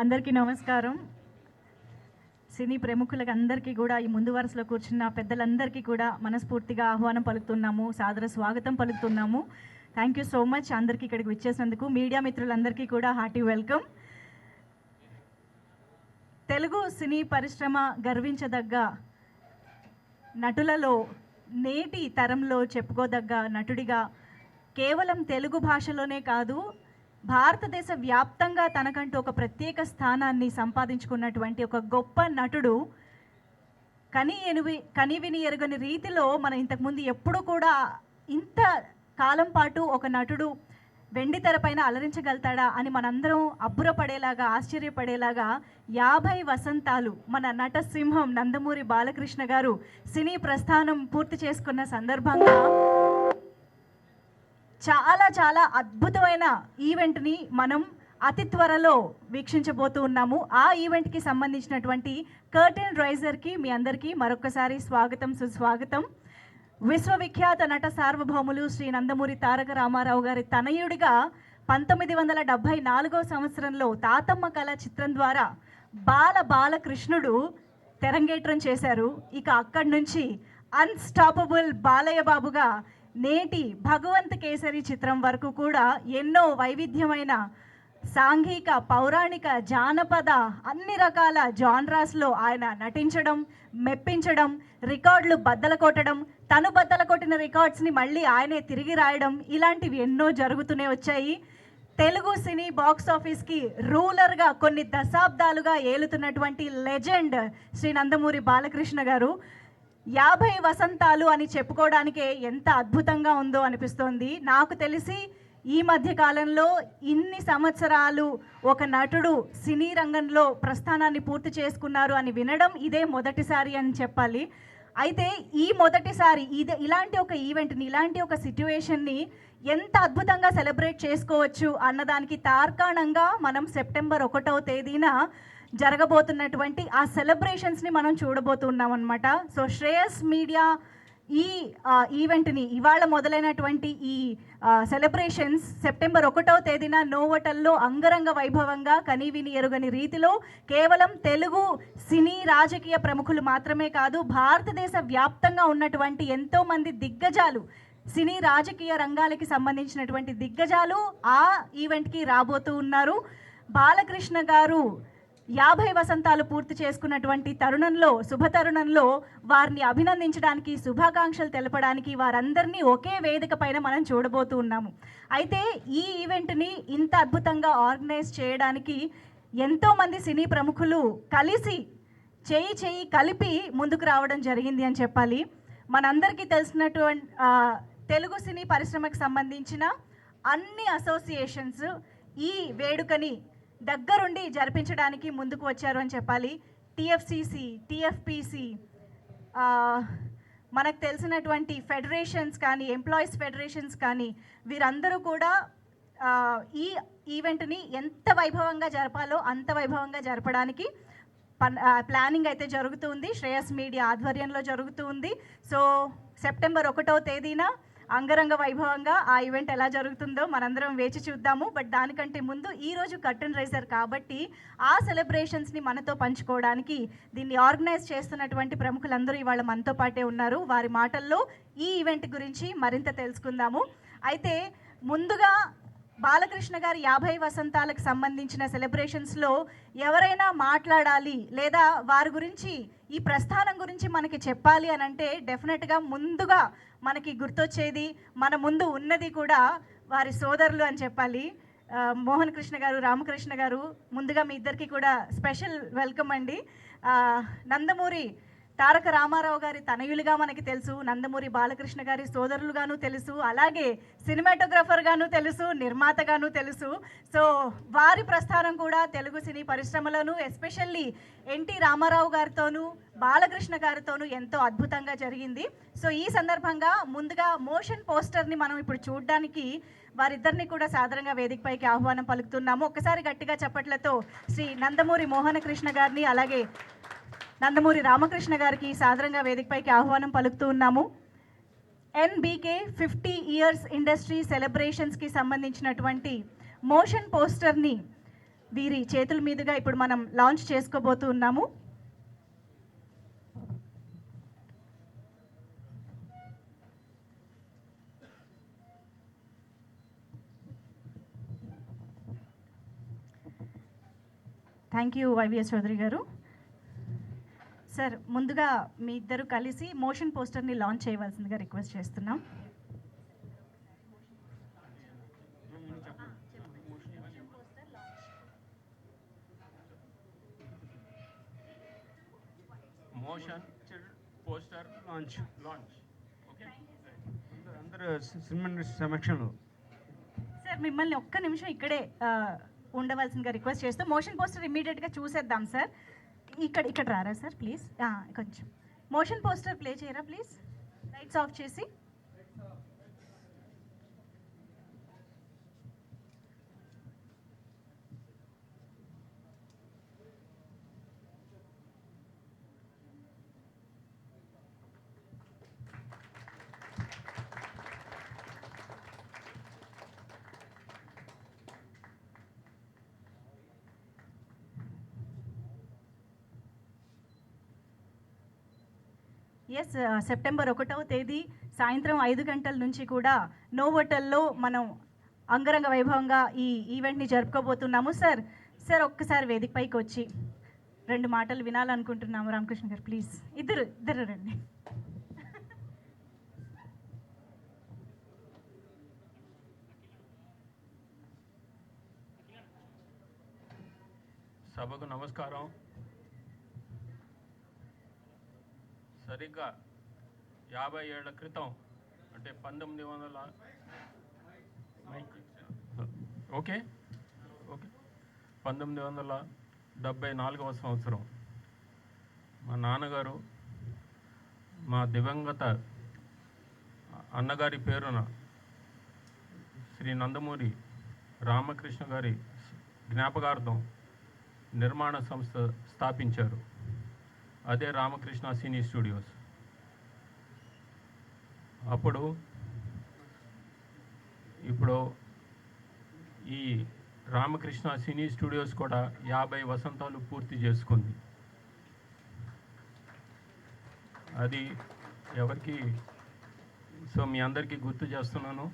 అందరికీ నమస్కారం. సినీ ప్రముఖులకు అందరికీ కూడా ఈ ముందు వరుసలో కూర్చున్న పెద్దలందరికీ కూడా మనస్ఫూర్తిగా ఆహ్వానం పలుకుతున్నాము, సాదర స్వాగతం పలుకుతున్నాము. థ్యాంక్ యూ సో మచ్ అందరికీ ఇక్కడికి విచ్చేసినందుకు. మీడియా మిత్రులందరికీ కూడా హార్టీ వెల్కమ్. తెలుగు సినీ పరిశ్రమ గర్వించదగ్గ నటులలో నేటి తరంలో చెప్పుకోదగ్గ నటుడిగా కేవలం తెలుగు భాషలోనే కాదు, భారతదేశ వ్యాప్తంగా తనకంటూ ఒక ప్రత్యేక స్థానాన్ని సంపాదించుకున్నటువంటి ఒక గొప్ప నటుడు. కనివిని ఎరుగని రీతిలో మనం ఇంతకుముందు ఎప్పుడూ కూడా ఇంత కాలం పాటు ఒక నటుడు వెండి తెరపైన అలరించగలుగుతాడా అని మనందరం అబ్బురపడేలాగా, ఆశ్చర్యపడేలాగా 50 వసంతాలు మన నట సింహం నందమూరి బాలకృష్ణ గారు సినీ ప్రస్థానం పూర్తి చేసుకున్న సందర్భంగా చాలా చాలా అద్భుతమైన ఈవెంట్ని మనం అతి త్వరలో వీక్షించబోతూ ఉన్నాము. ఆ ఈవెంట్కి సంబంధించినటువంటి కర్టెన్ రైజర్కి మీ అందరికీ మరొకసారి స్వాగతం, సుస్వాగతం. విశ్వవిఖ్యాత నట సార్వభౌములు శ్రీ నందమూరి తారక రామారావు గారి తనయుడిగా 1974వ సంవత్సరంలో తాతమ్మ కళ చిత్రం ద్వారా బాలకృష్ణుడు తెరంగేట్రం చేశారు. ఇక అక్కడి నుంచి అన్స్టాపబుల్ బాలయ్య బాబుగా నేటి భగవంత్ కేసరి చిత్రం వరకు కూడా ఎన్నో వైవిధ్యమైన సాంఘిక, పౌరాణిక, జానపద అన్ని రకాల జాన్రాస్లో ఆయన నటించడం, మెప్పించడం, రికార్డులు బద్దలు కొట్టడం, తను బద్దలు కొట్టిన రికార్డ్స్ని మళ్ళీ ఆయనే తిరిగి రాయడం, ఇలాంటివి ఎన్నో జరుగుతూనే వచ్చాయి. తెలుగు సినీ బాక్స్ ఆఫీస్కి రూలర్గా కొన్ని దశాబ్దాలుగా ఏలుతున్నటువంటి లెజెండ్ శ్రీ నందమూరి బాలకృష్ణ గారు 50 వసంతాలు అని చెప్పుకోవడానికే ఎంత అద్భుతంగా ఉందో అనిపిస్తోంది. నాకు తెలిసి ఈ మధ్య కాలంలో ఇన్ని సంవత్సరాలు ఒక నటుడు సినీ రంగంలో ప్రస్థానాన్ని పూర్తి చేసుకున్నారు అని వినడం ఇదే మొదటిసారి అని చెప్పాలి. అయితే ఈ మొదటిసారి ఇలాంటి ఒక ఈవెంట్ని, ఇలాంటి ఒక సిట్యువేషన్ని ఎంత అద్భుతంగా సెలబ్రేట్ చేసుకోవచ్చు అన్నదానికి తార్కాణంగా మనం సెప్టెంబర్ 1వ తేదీన జరగబోతున్నటువంటి ఆ సెలబ్రేషన్స్ని మనం చూడబోతున్నాం అనమాట. సో శ్రేయస్ మీడియా ఈ ఈవెంట్ని, ఇవాళ మొదలైనటువంటి ఈ సెలబ్రేషన్స్ సెప్టెంబర్ 1వ తేదీన నోవోటల్లో అంగరంగ వైభవంగా కనివిని ఎరుగని రీతిలో కేవలం తెలుగు సినీ రాజకీయ ప్రముఖులు మాత్రమే కాదు, భారతదేశ వ్యాప్తంగా ఉన్నటువంటి ఎంతోమంది దిగ్గజాలు, సినీ రాజకీయ రంగాలకి సంబంధించినటువంటి దిగ్గజాలు ఆ ఈవెంట్కి రాబోతూ ఉన్నారు. బాలకృష్ణ గారు 50 వసంతాలు పూర్తి చేసుకున్నటువంటి తరుణంలో, శుభతరుణంలో వారిని అభినందించడానికి, శుభాకాంక్షలు తెలపడానికి వారందరినీ ఒకే వేదిక పైన మనం చూడబోతూ ఉన్నాము. అయితే ఈ ఈవెంట్ని ఇంత అద్భుతంగా ఆర్గనైజ్ చేయడానికి ఎంతోమంది సినీ ప్రముఖులు కలిసి చేయి కలిపి ముందుకు రావడం జరిగింది అని చెప్పాలి. మనందరికీ తెలిసినటువంటి తెలుగు సినీ పరిశ్రమకు సంబంధించిన అన్ని అసోసియేషన్స్ ఈ వేడుకని దగ్గరుండి జరిపించడానికి ముందుకు వచ్చారు అని చెప్పాలి. టిఎఫ్సిసి, టిఎఫ్పిసి, మనకు తెలిసినటువంటి ఫెడరేషన్స్ కానీ, ఎంప్లాయీస్ ఫెడరేషన్స్ కానీ, వీరందరూ కూడా ఈ ఈవెంట్ని ఎంత వైభవంగా జరపాలో అంత వైభవంగా జరపడానికి ప్లానింగ్ అయితే జరుగుతుంది. శ్రేయస్ మీడియా ఆధ్వర్యంలో జరుగుతుంది. సో సెప్టెంబర్ 1వ తేదీన అంగరంగ వైభవంగా ఆ ఈవెంట్ ఎలా జరుగుతుందో మనందరం వేచి చూద్దాము. బట్ దానికంటే ముందు ఈరోజు కర్టెన్ రైజర్ కాబట్టి ఆ సెలబ్రేషన్స్ని మనతో పంచుకోవడానికి దీన్ని ఆర్గనైజ్ చేస్తున్నటువంటి ప్రముఖులందరూ ఇవాళ మనతో పాటే ఉన్నారు. వారి మాటల్లో ఈ ఈవెంట్ గురించి మరింత తెలుసుకుందాము. అయితే ముందుగా బాలకృష్ణ గారి 50 వసంతాలకు సంబంధించిన సెలబ్రేషన్స్లో ఎవరైనా మాట్లాడాలి లేదా వారి గురించి, ఈ ప్రస్థానం గురించి మనకి చెప్పాలి అని అంటే డెఫినెట్గా ముందుగా మనకి గుర్తొచ్చేది, మన ముందు ఉన్నది కూడా వారి సోదరులు అని చెప్పాలి. మోహన్ కృష్ణ గారు, రామకృష్ణ గారు, ముందుగా మీ ఇద్దరికి కూడా స్పెషల్ వెల్కమ్ అండి. నందమూరి తారక రామారావు గారి తనయులుగా మనకి తెలుసు, నందమూరి బాలకృష్ణ గారి సోదరులుగాను తెలుసు, అలాగే సినిమాటోగ్రఫర్గాను తెలుసు, నిర్మాతగాను తెలుసు. సో వారి ప్రస్థానం కూడా తెలుగు సినీ పరిశ్రమలోను, ఎస్పెషల్లీ ఎన్టీ రామారావు గారితోనూ బాలకృష్ణ గారితోనూ ఎంతో అద్భుతంగా జరిగింది. సో ఈ సందర్భంగా ముందుగా మోషన్ పోస్టర్ని మనం ఇప్పుడు చూడడానికి వారిద్దరిని కూడా సాధారణంగా వేదికపైకి ఆహ్వానం పలుకుతున్నాము. ఒక్కసారి గట్టిగా చప్పట్లతో శ్రీ నందమూరి మోహన కృష్ణ గారిని, అలాగే నందమూరి రామకృష్ణ గారికి సాధారణంగా వేదికపైకి ఆహ్వానం పలుకుతూ ఉన్నాము. ఎన్బీకే 50 ఇయర్స్ ఇండస్ట్రీ సెలబ్రేషన్స్కి సంబంధించినటువంటి మోషన్ పోస్టర్ని వీరి చేతుల మీదుగా ఇప్పుడు మనం లాంచ్ చేసుకోబోతూ ఉన్నాము. థ్యాంక్ యూ వైవిఎస్ చౌదరి గారు. సార్, ముందుగా మీ ఇద్దరు కలిసి మోషన్ పోస్టర్ని లాంచ్ చేయవలసిందిగా రిక్వెస్ట్ చేస్తున్నాం. మోషన్ పోస్టర్ లాంచ్ ఓకే అందరూ సినిమా సమక్షంలో. సార్, మిమ్మల్ని ఒక్క నిమిషం ఇక్కడే ఉండవలసిందిగా రిక్వెస్ట్ చేస్తూ మోషన్ పోస్టర్ ఇమీడియట్గా చూసేద్దాం సార్. ఇక్కడ రారా సార్ ప్లీజ్, కొంచెం మోషన్ పోస్టర్ ప్లే చేయరా ప్లీజ్, లైట్స్ ఆఫ్ చేసి. ఎస్, సెప్టెంబర్ 1వ తేదీ సాయంత్రం 5 గంటల నుంచి కూడా నోవోటల్లో మనం అంగరంగ వైభవంగా ఈ ఈవెంట్ని జరుపుకోబోతున్నాము. సార్ ఒక్కసారి వేదిక పైకి వచ్చి 2 మాటలు వినాలనుకుంటున్నాము. రామకృష్ణ గారు ప్లీజ్, ఇద్దరు రండి. సభకు నమస్కారం. సరిగ్గా 50 ఏళ్ల క్రితం, అంటే 1974వ సంవత్సరం మా నాన్నగారు మా దివంగత అన్నగారి పేరున శ్రీ నందమూరి రామకృష్ణ గారి జ్ఞాపకార్థం నిర్మాణ సంస్థ స్థాపించారు. అదే రామకృష్ణ సినీ స్టూడియోస్. ఇప్పుడు ఈ రామకృష్ణ సినీ స్టూడియోస్ కూడా 50 వసంతాలు పూర్తి చేసుకుంది. అది ఎవరికి మీ అందరికీ గుర్తు చేస్తున్నాను.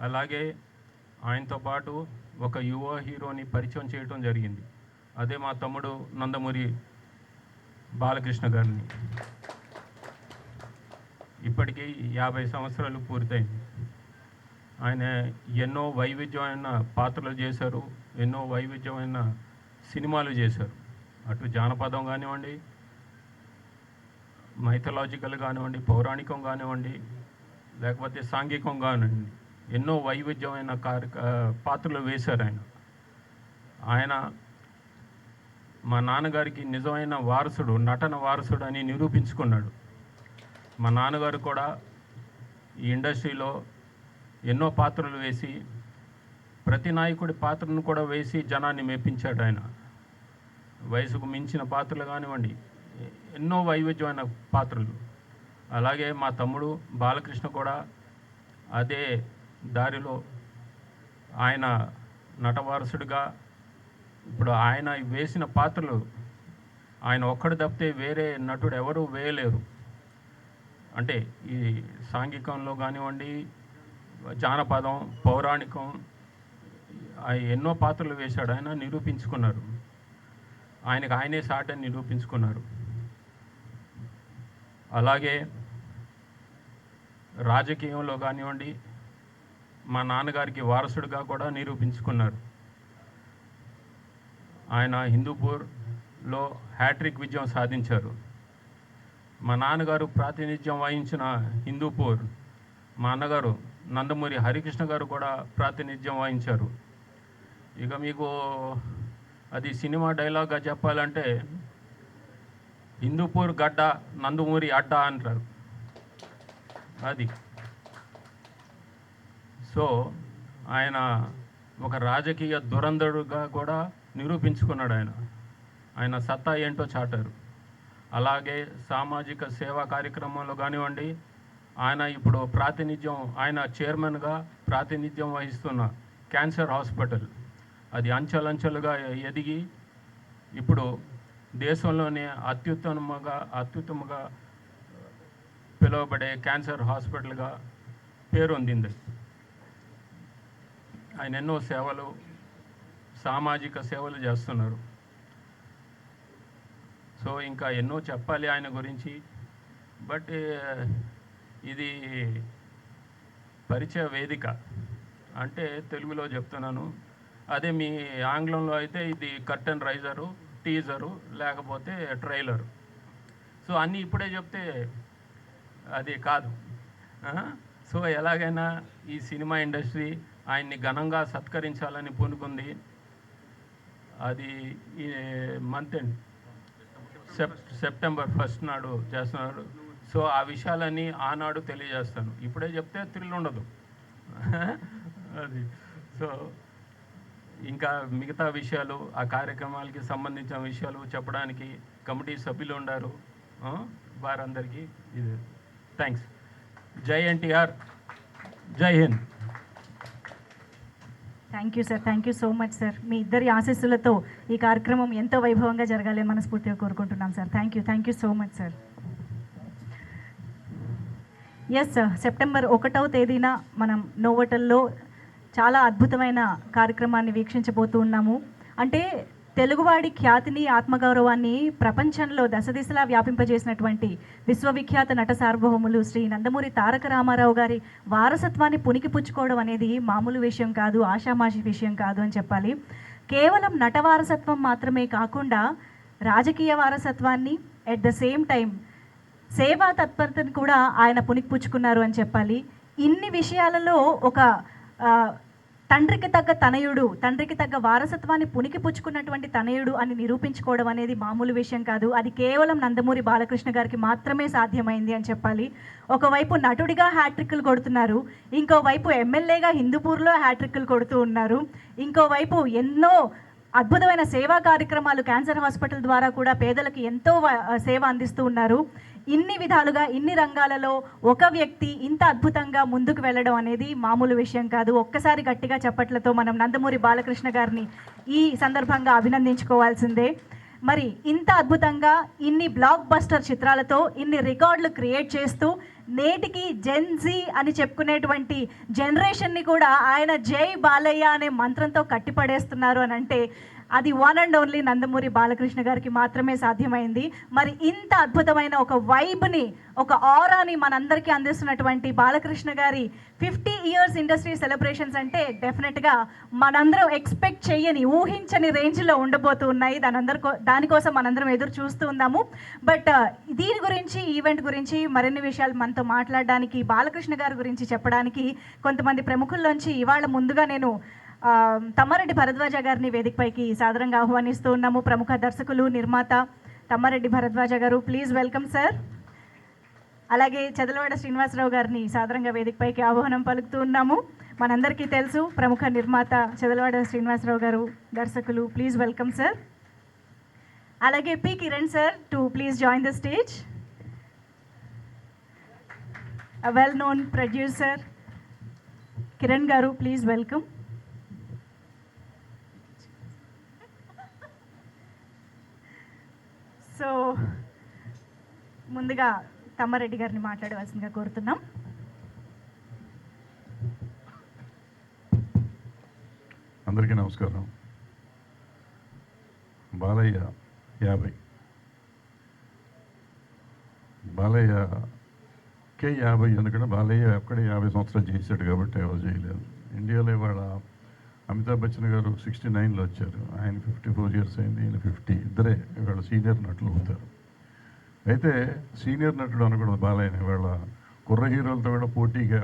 అలాగే ఆయనతో పాటు ఒక యువ హీరోని పరిచయం చేయడం జరిగింది. అదే మా తమ్ముడు నందమూరి బాలకృష్ణ గారిని. ఇప్పటికీ 50 సంవత్సరాలు పూర్తయింది. ఆయన ఎన్నో వైవిధ్యమైన పాత్రలు చేశారు, ఎన్నో వైవిధ్యమైన సినిమాలు చేశారు. అటు జానపదం కానివ్వండి, మైథలాజికల్ కానివ్వండి, పౌరాణికం కానివ్వండి, లేకపోతే సాంఘికం కానివ్వండి, ఎన్నో వైవిధ్యమైన పాత్రలు వేశారు ఆయన. మా నాన్నగారికి నిజమైన వారసుడు, నటన వారసుడు అని నిరూపించుకున్నాడు. మా నాన్నగారు కూడా ఈ ఇండస్ట్రీలో ఎన్నో పాత్రలు వేసి, ప్రతి నాయకుడి పాత్రను కూడా వేసి జనాన్ని మెప్పించాడు ఆయన. వయసుకు మించిన పాత్రలు కానివ్వండి, ఎన్నో వైవిధ్యమైన పాత్రలు. అలాగే మా తమ్ముడు బాలకృష్ణ కూడా అదే దారిలో ఆయన నటవారసుడిగా, ఇప్పుడు ఆయన వేసిన పాత్రలు ఆయన ఒక్కడు తప్పితే వేరే నటుడు ఎవరు వేయలేరు. అంటే ఈ సాంఘికంలో కానివ్వండి, జానపదం, పౌరాణికం, ఎన్నో పాత్రలు వేశాడు ఆయన. నిరూపించుకున్నారు. ఆయనే సాటి అని నిరూపించుకున్నారు. అలాగే రాజకీయంలో కానివ్వండి, మా నాన్నగారికి వారసుడిగా కూడా నిరూపించుకున్నారు. ఆయన హిందూపూర్లో హ్యాట్రిక్ విజయం సాధించారు. మా నాన్నగారు ప్రాతినిధ్యం వహించిన హిందూపూర్, మా అన్నగారు నందమూరి హరికృష్ణ గారు కూడా ప్రాతినిధ్యం వహించారు. ఇక మీకు అది సినిమా డైలాగ్గా చెప్పాలంటే, హిందూపూర్ గడ్డ, నందమూరి అడ్డ అంటారు. అది సో ఆయన ఒక రాజకీయ దురంధరుడుగా కూడా నిరూపించుకున్నాడు. ఆయన సత్తా ఏంటో చాటారు. అలాగే సామాజిక సేవా కార్యక్రమంలో కానివ్వండి, ఆయన ఇప్పుడు ఆయన చైర్మన్గా ప్రాతినిధ్యం వహిస్తున్న క్యాన్సర్ హాస్పిటల్, అది అంచెలంచెలుగా ఎదిగి ఇప్పుడు దేశంలోనే అత్యుత్తమంగా పిలువబడే క్యాన్సర్ హాస్పిటల్గా పేరొందింది. ఆయన ఎన్నో సేవలు, సామాజిక సేవలు చేస్తున్నారు. సో ఇంకా ఎన్నో చెప్పాలి ఆయన గురించి. బట్ ఇది పరిచయ వేదిక అంటే తెలుగులో చెప్తున్నాను. అదే మీ ఆంగ్లంలో అయితే ఇది కర్టెన్ రైజరు, టీజరు, లేకపోతే ట్రైలరు. సో అన్నీ ఇప్పుడే చెప్తే అది కాదు. సో ఎలాగైనా ఈ సినిమా ఇండస్ట్రీ ఆయన్ని ఘనంగా సత్కరించాలని పూనుకుంది. అది ఈ మంత్ ఎండ్ సెప్టెంబర్ 1 నాడు చేస్తున్నారు. సో ఆ విషయాలన్నీ ఆనాడు తెలియజేస్తాను. ఇప్పుడే చెప్తే థ్రిల్ ఉండదు. అది సో ఇంకా మిగతా విషయాలు, ఆ కార్యక్రమాలకి సంబంధించిన విషయాలు చెప్పడానికి కమిటీ సభ్యులు ఉన్నారు. వారందరికీ ఇది థ్యాంక్స్. జై ఎన్టీఆర్, జై Hind. Thank you sir, thank you so much sir. మీ ఇద్దరి ఆశీస్సులతో ఈ కార్యక్రమం ఎంతో వైభవంగా జరగాలని మనస్ఫూర్తిగా కోరుకుంటున్నాం sir. Thank you so much sir. Yes sir, September 1వ తేదీన మనం నోవోటల్లో చాలా అద్భుతమైన కార్యక్రమాన్ని వీక్షించబోతూ ఉన్నాము. అంటే తెలుగువాడి ఖ్యాతిని, ఆత్మగౌరవాన్ని ప్రపంచంలో దశదిశలా వ్యాపింపజేసినటువంటి విశ్వవిఖ్యాత నట సార్వభౌములు శ్రీ నందమూరి తారక రామారావు గారి వారసత్వాన్ని పుణికిపుచ్చుకోవడం అనేది మామూలు విషయం కాదు, ఆషామాషి విషయం కాదు అని చెప్పాలి. కేవలం నట వారసత్వం మాత్రమే కాకుండా రాజకీయ వారసత్వాన్ని, ఎట్ ద సేమ్ టైం సేవా తత్పరతను కూడా ఆయన పుణికిపుచ్చుకున్నారు అని చెప్పాలి. ఇన్ని విషయాలలో ఒక తండ్రికి తగ్గ తనయుడు, తండ్రికి తగ్గ వారసత్వాన్ని పుణికిపుచ్చుకున్నటువంటి తనయుడు అని నిరూపించుకోవడం అనేది మామూలు విషయం కాదు. అది కేవలం నందమూరి బాలకృష్ణ గారికి మాత్రమే సాధ్యమైంది అని చెప్పాలి. ఒకవైపు నటుడిగా హ్యాట్రిక్లు కొడుతున్నారు, ఇంకోవైపు ఎమ్మెల్యేగా హిందూపూర్లో హ్యాట్రిక్లు కొడుతూ ఉన్నారు, ఇంకోవైపు ఎన్నో అద్భుతమైన సేవా కార్యక్రమాలు క్యాన్సర్ హాస్పిటల్ ద్వారా కూడా పేదలకు ఎంతో సేవ అందిస్తూ ఉన్నారు. ఇన్ని విధాలుగా, ఇన్ని రంగాలలో ఒక వ్యక్తి ఇంత అద్భుతంగా ముందుకు వెళ్ళడం అనేది మామూలు విషయం కాదు. ఒక్కసారి గట్టిగా చప్పట్లతో మనం నందమూరి బాలకృష్ణ గారిని ఈ సందర్భంగా అభినందించుకోవాల్సిందే. మరి ఇంత అద్భుతంగా ఇన్ని బ్లాక్ బస్టర్ చిత్రాలతో ఇన్ని రికార్డులు క్రియేట్ చేస్తూ నేటికి జెన్జీ అని చెప్పుకునేటువంటి జనరేషన్ని కూడా ఆయన జై బాలయ్య అనే మంత్రంతో కట్టిపడేస్తున్నారు అని అంటే అది one and only Nandamuri Balakrishna గారికి మాత్రమే సాధ్యమైంది. మరి ఇంత అద్భుతమైన ఒక వైబ్ని, ఒక ఆరాని మనందరికీ అందిస్తున్నటువంటి బాలకృష్ణ గారి 50 ఇయర్స్ ఇండస్ట్రీ సెలబ్రేషన్స్ అంటే డెఫినెట్గా మనందరం ఎక్స్పెక్ట్ చేయని, ఊహించని రేంజ్లో ఉండబోతూ ఉన్నాయి. దానికోసం మనందరం ఎదురు చూస్తూ ఉన్నాము. బట్ దీని గురించి, ఈవెంట్ గురించి మరిన్ని విషయాలు మనతో మాట్లాడడానికి, బాలకృష్ణ గారి గురించి చెప్పడానికి కొంతమంది ప్రముఖుల్లోంచి ఇవాళ ముందుగా నేను తమ్మారెడ్డి భరద్వాజ గారిని వేదికపైకి సాదరంగా ఆహ్వానిస్తూ ఉన్నాము. ప్రముఖ దర్శకులు, నిర్మాత తమ్మారెడ్డి భరద్వాజ గారు, ప్లీజ్ వెల్కమ్ సార్. అలాగే చదలవాడ శ్రీనివాసరావు గారిని సాదరంగా వేదికపైకి ఆహ్వానం పలుకుతూ ఉన్నాము. మనందరికీ తెలుసు ప్రముఖ నిర్మాత చదలవాడ శ్రీనివాసరావు గారు, దర్శకులు, ప్లీజ్ వెల్కమ్ సార్. అలాగే P Kiran sir to please join the stage. A well-known producer, Kiran గారు, ప్లీజ్ వెల్కమ్. సో ముందుగా తమ్మారెడ్డి గారిని మాట్లాడవలసిందిగా కోరుతున్నాం. అందరికీ నమస్కారం. బాలయ్య 50, బాలయ్యకే 50. ఎందుకంటే బాలయ్య అక్కడే 50 సంవత్సరాలు చేశాడు కాబట్టి ఎవరు చేయలేదు. ఇండియాలో ఇవాళ అమితాబ్ బచ్చన్ గారు 69లో వచ్చారు, ఆయన 54 ఇయర్స్ అయింది, ఈయన 50. ఇద్దరే ఇవాళ సీనియర్ నటులు అవుతారు. అయితే సీనియర్ నటుడు అనకూడదు బాలయ్యని. ఇవాళ కుర్ర హీరోలతో కూడా పోటీగా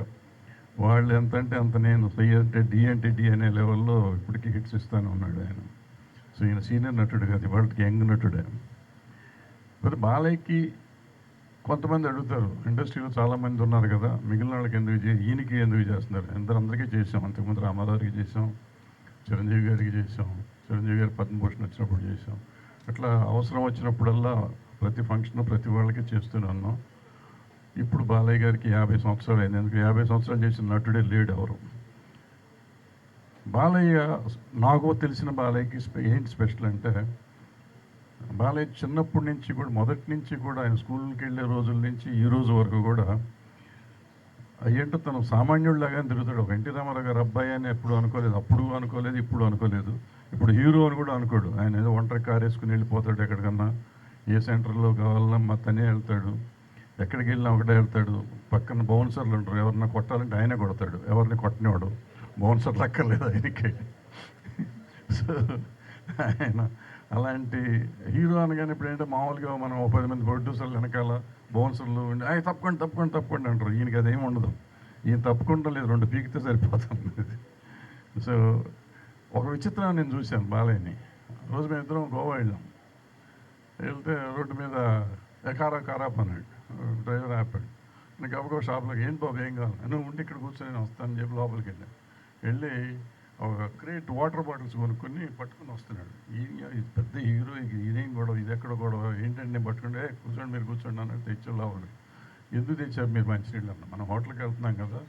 వాళ్ళు ఎంత అంటే అంత, నేను సి అంటే డి అంటే డి అనే లెవెల్లో ఇప్పటికీ హిట్స్ ఇస్తానే ఉన్నాడు ఆయన. సో ఈయన సీనియర్ నటుడు కాదు, ఇవాళకి యంగ్ నటుడే. మరి బాలయ్యకి కొంతమంది అడుగుతారు, ఇండస్ట్రీలో చాలామంది ఉన్నారు కదా, మిగిలిన వాళ్ళకి ఎందుకు ఈయనకి ఎందుకు చేస్తున్నారు? అందరికీ చేసాం. అంతకుముందు రామారావుకి చేసాం, చిరంజీవి గారికి చేసాం, చిరంజీవి గారి పద్మభూషణ్ వచ్చినప్పుడు చేసాం. అట్లా అవసరం వచ్చినప్పుడల్లా ప్రతి ఫంక్షన్ ప్రతి వాళ్ళకి చేస్తూనే ఉన్నాం. ఇప్పుడు బాలయ్య గారికి 50 సంవత్సరాలు అయింది. ఎందుకు 50 సంవత్సరాలు చేసిన నటుడే లేడు ఎవరు. బాలయ్య, నాకు తెలిసిన బాలయ్యకి ఏంటి స్పెషల్ అంటే, బాలయ్య చిన్నప్పటి నుంచి కూడా, మొదటి నుంచి కూడా, ఆయన స్కూల్కి వెళ్ళే రోజుల నుంచి ఈ రోజు వరకు కూడా ఏంటో తను సామాన్యుడిలాగానే తిరుగుతాడు. ఒక ఎన్టీ రామారావు గారు అబ్బాయి అని ఎప్పుడు అనుకోలేదు, అప్పుడు అనుకోలేదు, ఇప్పుడు అనుకోలేదు, ఇప్పుడు హీరో అని కూడా అనుకోడు. ఆయన ఏదో ఒంటరి కారు వేసుకుని వెళ్ళిపోతాడు ఎక్కడికన్నా, ఏ సెంటర్లో కావాలన్నా తనే వెళ్తాడు, ఎక్కడికి వెళ్ళినా ఒకటే వెళ్తాడు. పక్కన బౌన్సర్లు ఉంటారు, ఎవరన్నా కొట్టాలంటే ఆయనే కొడతాడు, ఎవరిని కొట్టనివాడు, బౌన్సర్లు అక్కర్లేదు ఆయనకి. సో ఆయన అలాంటి హీరో అనగానే ఇప్పుడు ఏంటంటే మామూలుగా మనం 10 మంది ప్రొడ్యూసర్లు వెనకాల బౌన్సర్లు ఉండి అవి తప్పకుండా తప్పకుండా తప్పకుండా అంటారు. ఈయనకి అదేమి ఉండదు, ఈయన తప్పకుండా లేదు, 2 పీకితే సరిపోతుంది. సో ఒక విచిత్రం నేను చూశాను బాలయ్యని. రోజు మేము ఇద్దరం గోవా వెళ్ళాం. వెళ్తే రోడ్డు మీద ఖరాబ్ అన్నాడు, డ్రైవర్ ఆపాడు. నేను గబగబా షాప్లోకి, ఏంటి బాబు ఏం కావాలి, నువ్వు ఉండి ఇక్కడ కూర్చొని నేను వస్తానని చెప్పి లోపలికి వెళ్ళాను. వెళ్ళి ఒక క్రేట్ వాటర్ బాటిల్స్ కొనుక్కొని పట్టుకుని వస్తున్నాడు. ఈ పెద్ద హీరో, ఇదేం గొడవ, ఇది ఎక్కడ గొడవ, ఏంటంటే నేను పట్టుకుంటే కూర్చోండి, మీరు కూర్చోండి అన్నట్టు తెచ్చాడు లోపలికి. ఎందుకు తెచ్చారు మీరు మంచినీళ్ళు అన్న, మనం హోటల్కి వెళ్తున్నాం కదా,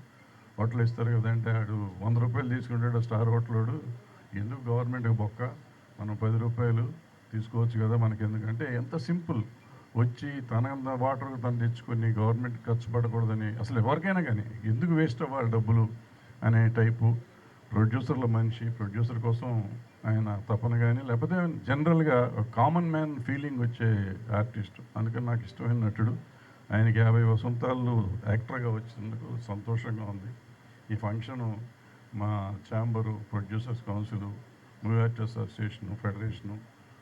హోటల్ ఇస్తారు కదా అంటే, ఆడు 100 రూపాయలు తీసుకుంటాడు స్టార్ హోటలోడు, ఎందుకు గవర్నమెంట్కి బొక్క, మనం 10 రూపాయలు తీసుకోవచ్చు కదా మనకి, ఎందుకంటే ఎంత సింపుల్. వచ్చి తన వాటర్ తను తెచ్చుకొని గవర్నమెంట్ ఖర్చు పడకూడదని, అసలు ఎవరికైనా కానీ ఎందుకు వేస్ట్ అవ్వాలి డబ్బులు అనే టైపు ప్రొడ్యూసర్ల మనిషి. ప్రొడ్యూసర్ కోసం ఆయన తపన కానీ, లేకపోతే జనరల్గా కామన్ మ్యాన్ ఫీలింగ్ వచ్చే ఆర్టిస్ట్. అందుకని నాకు ఇష్టమైన నటుడు. ఆయనకి 50 వసంతాలు యాక్టర్గా వచ్చినందుకు సంతోషంగా ఉంది. ఈ ఫంక్షను మా chamber, producers council, movie artist association, federation,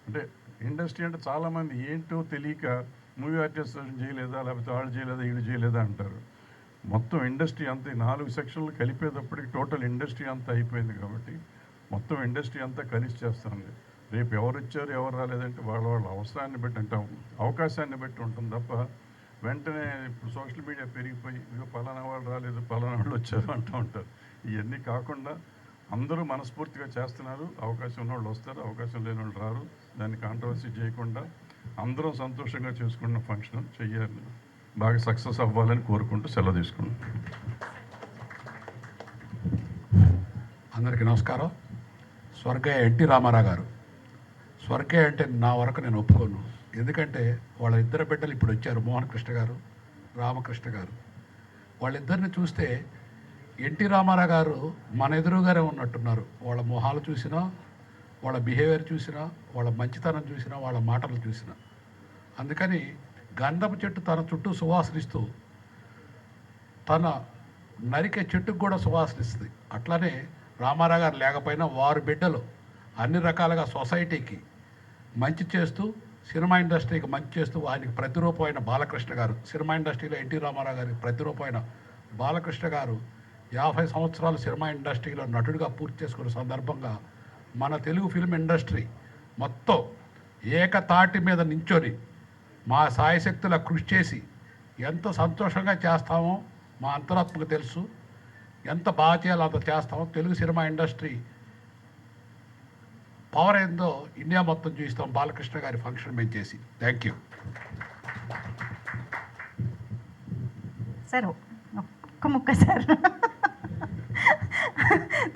అంటే ఇండస్ట్రీ అంటే చాలామంది ఏంటో తెలియక మూవీ ఆర్టిస్ట్ అసోసియేషన్ చేయలేదా, లేకపోతే వాళ్ళు చేయలేదా, వీళ్ళు చేయలేదా అంటారు. మొత్తం ఇండస్ట్రీ అంతా 4 సెక్షన్లు కలిపేటప్పటికి టోటల్ ఇండస్ట్రీ అంతా అయిపోయింది. కాబట్టి మొత్తం ఇండస్ట్రీ అంతా కలిసి చేస్తుంది. రేపు ఎవరు వచ్చారు ఎవరు రాలేదంటే వాళ్ళ అవసరాన్ని బట్టి, అంటే అవకాశాన్ని బట్టి ఉంటుంది తప్ప, వెంటనే ఇప్పుడు సోషల్ మీడియా పెరిగిపోయి ఇదిగో పలానా వాళ్ళు రాలేదు, పలానా వాళ్ళు వచ్చారు అంటూ ఉంటారు. ఇవన్నీ కాకుండా అందరూ మనస్ఫూర్తిగా చేస్తున్నారు. అవకాశం ఉన్న వాళ్ళు వస్తారు, అవకాశం లేని వాళ్ళు రారు. దాన్ని కాంట్రవర్సీ చేయకుండా అందరం సంతోషంగా చేసుకున్న ఫంక్షన్ చెయ్యాలి, బాగా సక్సెస్ అవ్వాలని కోరుకుంటూ సెలవు తీసుకున్నాను. అందరికీ నమస్కారం. స్వర్గీయ ఎన్టీ రామారావు గారు, స్వర్గీయ అంటే నా వరకు నేను ఒప్పుకోను. ఎందుకంటే వాళ్ళ 2 బిడ్డలు ఇప్పుడు వచ్చారు, మోహన్ కృష్ణ గారు, రామకృష్ణ గారు. వాళ్ళిద్దరిని చూస్తే ఎన్టీ రామారావు గారు మన ఎదురుగానే ఉన్నట్టున్నారు. వాళ్ళ మొహాలు చూసినా, వాళ్ళ బిహేవియర్ చూసినా, వాళ్ళ మంచితనం చూసినా, వాళ్ళ మాటలు చూసినా. అందుకని గంధపు చెట్టు తన చుట్టూ సువాసనిస్తూ తన నరికే చెట్టుకు కూడా సువాసనిస్తుంది. అట్లానే రామారావు గారు లేకపోయినా వారి బిడ్డలు అన్ని రకాలుగా సొసైటీకి మంచి చేస్తూ, సినిమా ఇండస్ట్రీకి మంచి చేస్తూ, ఆయనకి ప్రతిరూపమైన బాలకృష్ణ గారు, సినిమా ఇండస్ట్రీలో ఎన్టీ రామారావు గారికి ప్రతిరూపమైన బాలకృష్ణ గారు 50 సంవత్సరాలు సినిమా ఇండస్ట్రీలో నటుడిగా పూర్తి చేసుకున్న సందర్భంగా మన తెలుగు ఫిల్మ్ ఇండస్ట్రీ మొత్తం ఏకతాటి మీద నించొని మా సాయశక్తుల కృషి చేసి ఎంత సంతోషంగా చేస్తామో మా అంతరాత్మకు తెలుసు. ఎంత బాగా చేయాలో అంత చేస్తామో. తెలుగు సినిమా ఇండస్ట్రీ పవర్ ఏందో ఇండియా మొత్తం చూస్తాం బాలకృష్ణ గారి ఫంక్షన్ మేము చేసి. Thank you sir. ఒక్క ముక్క sir.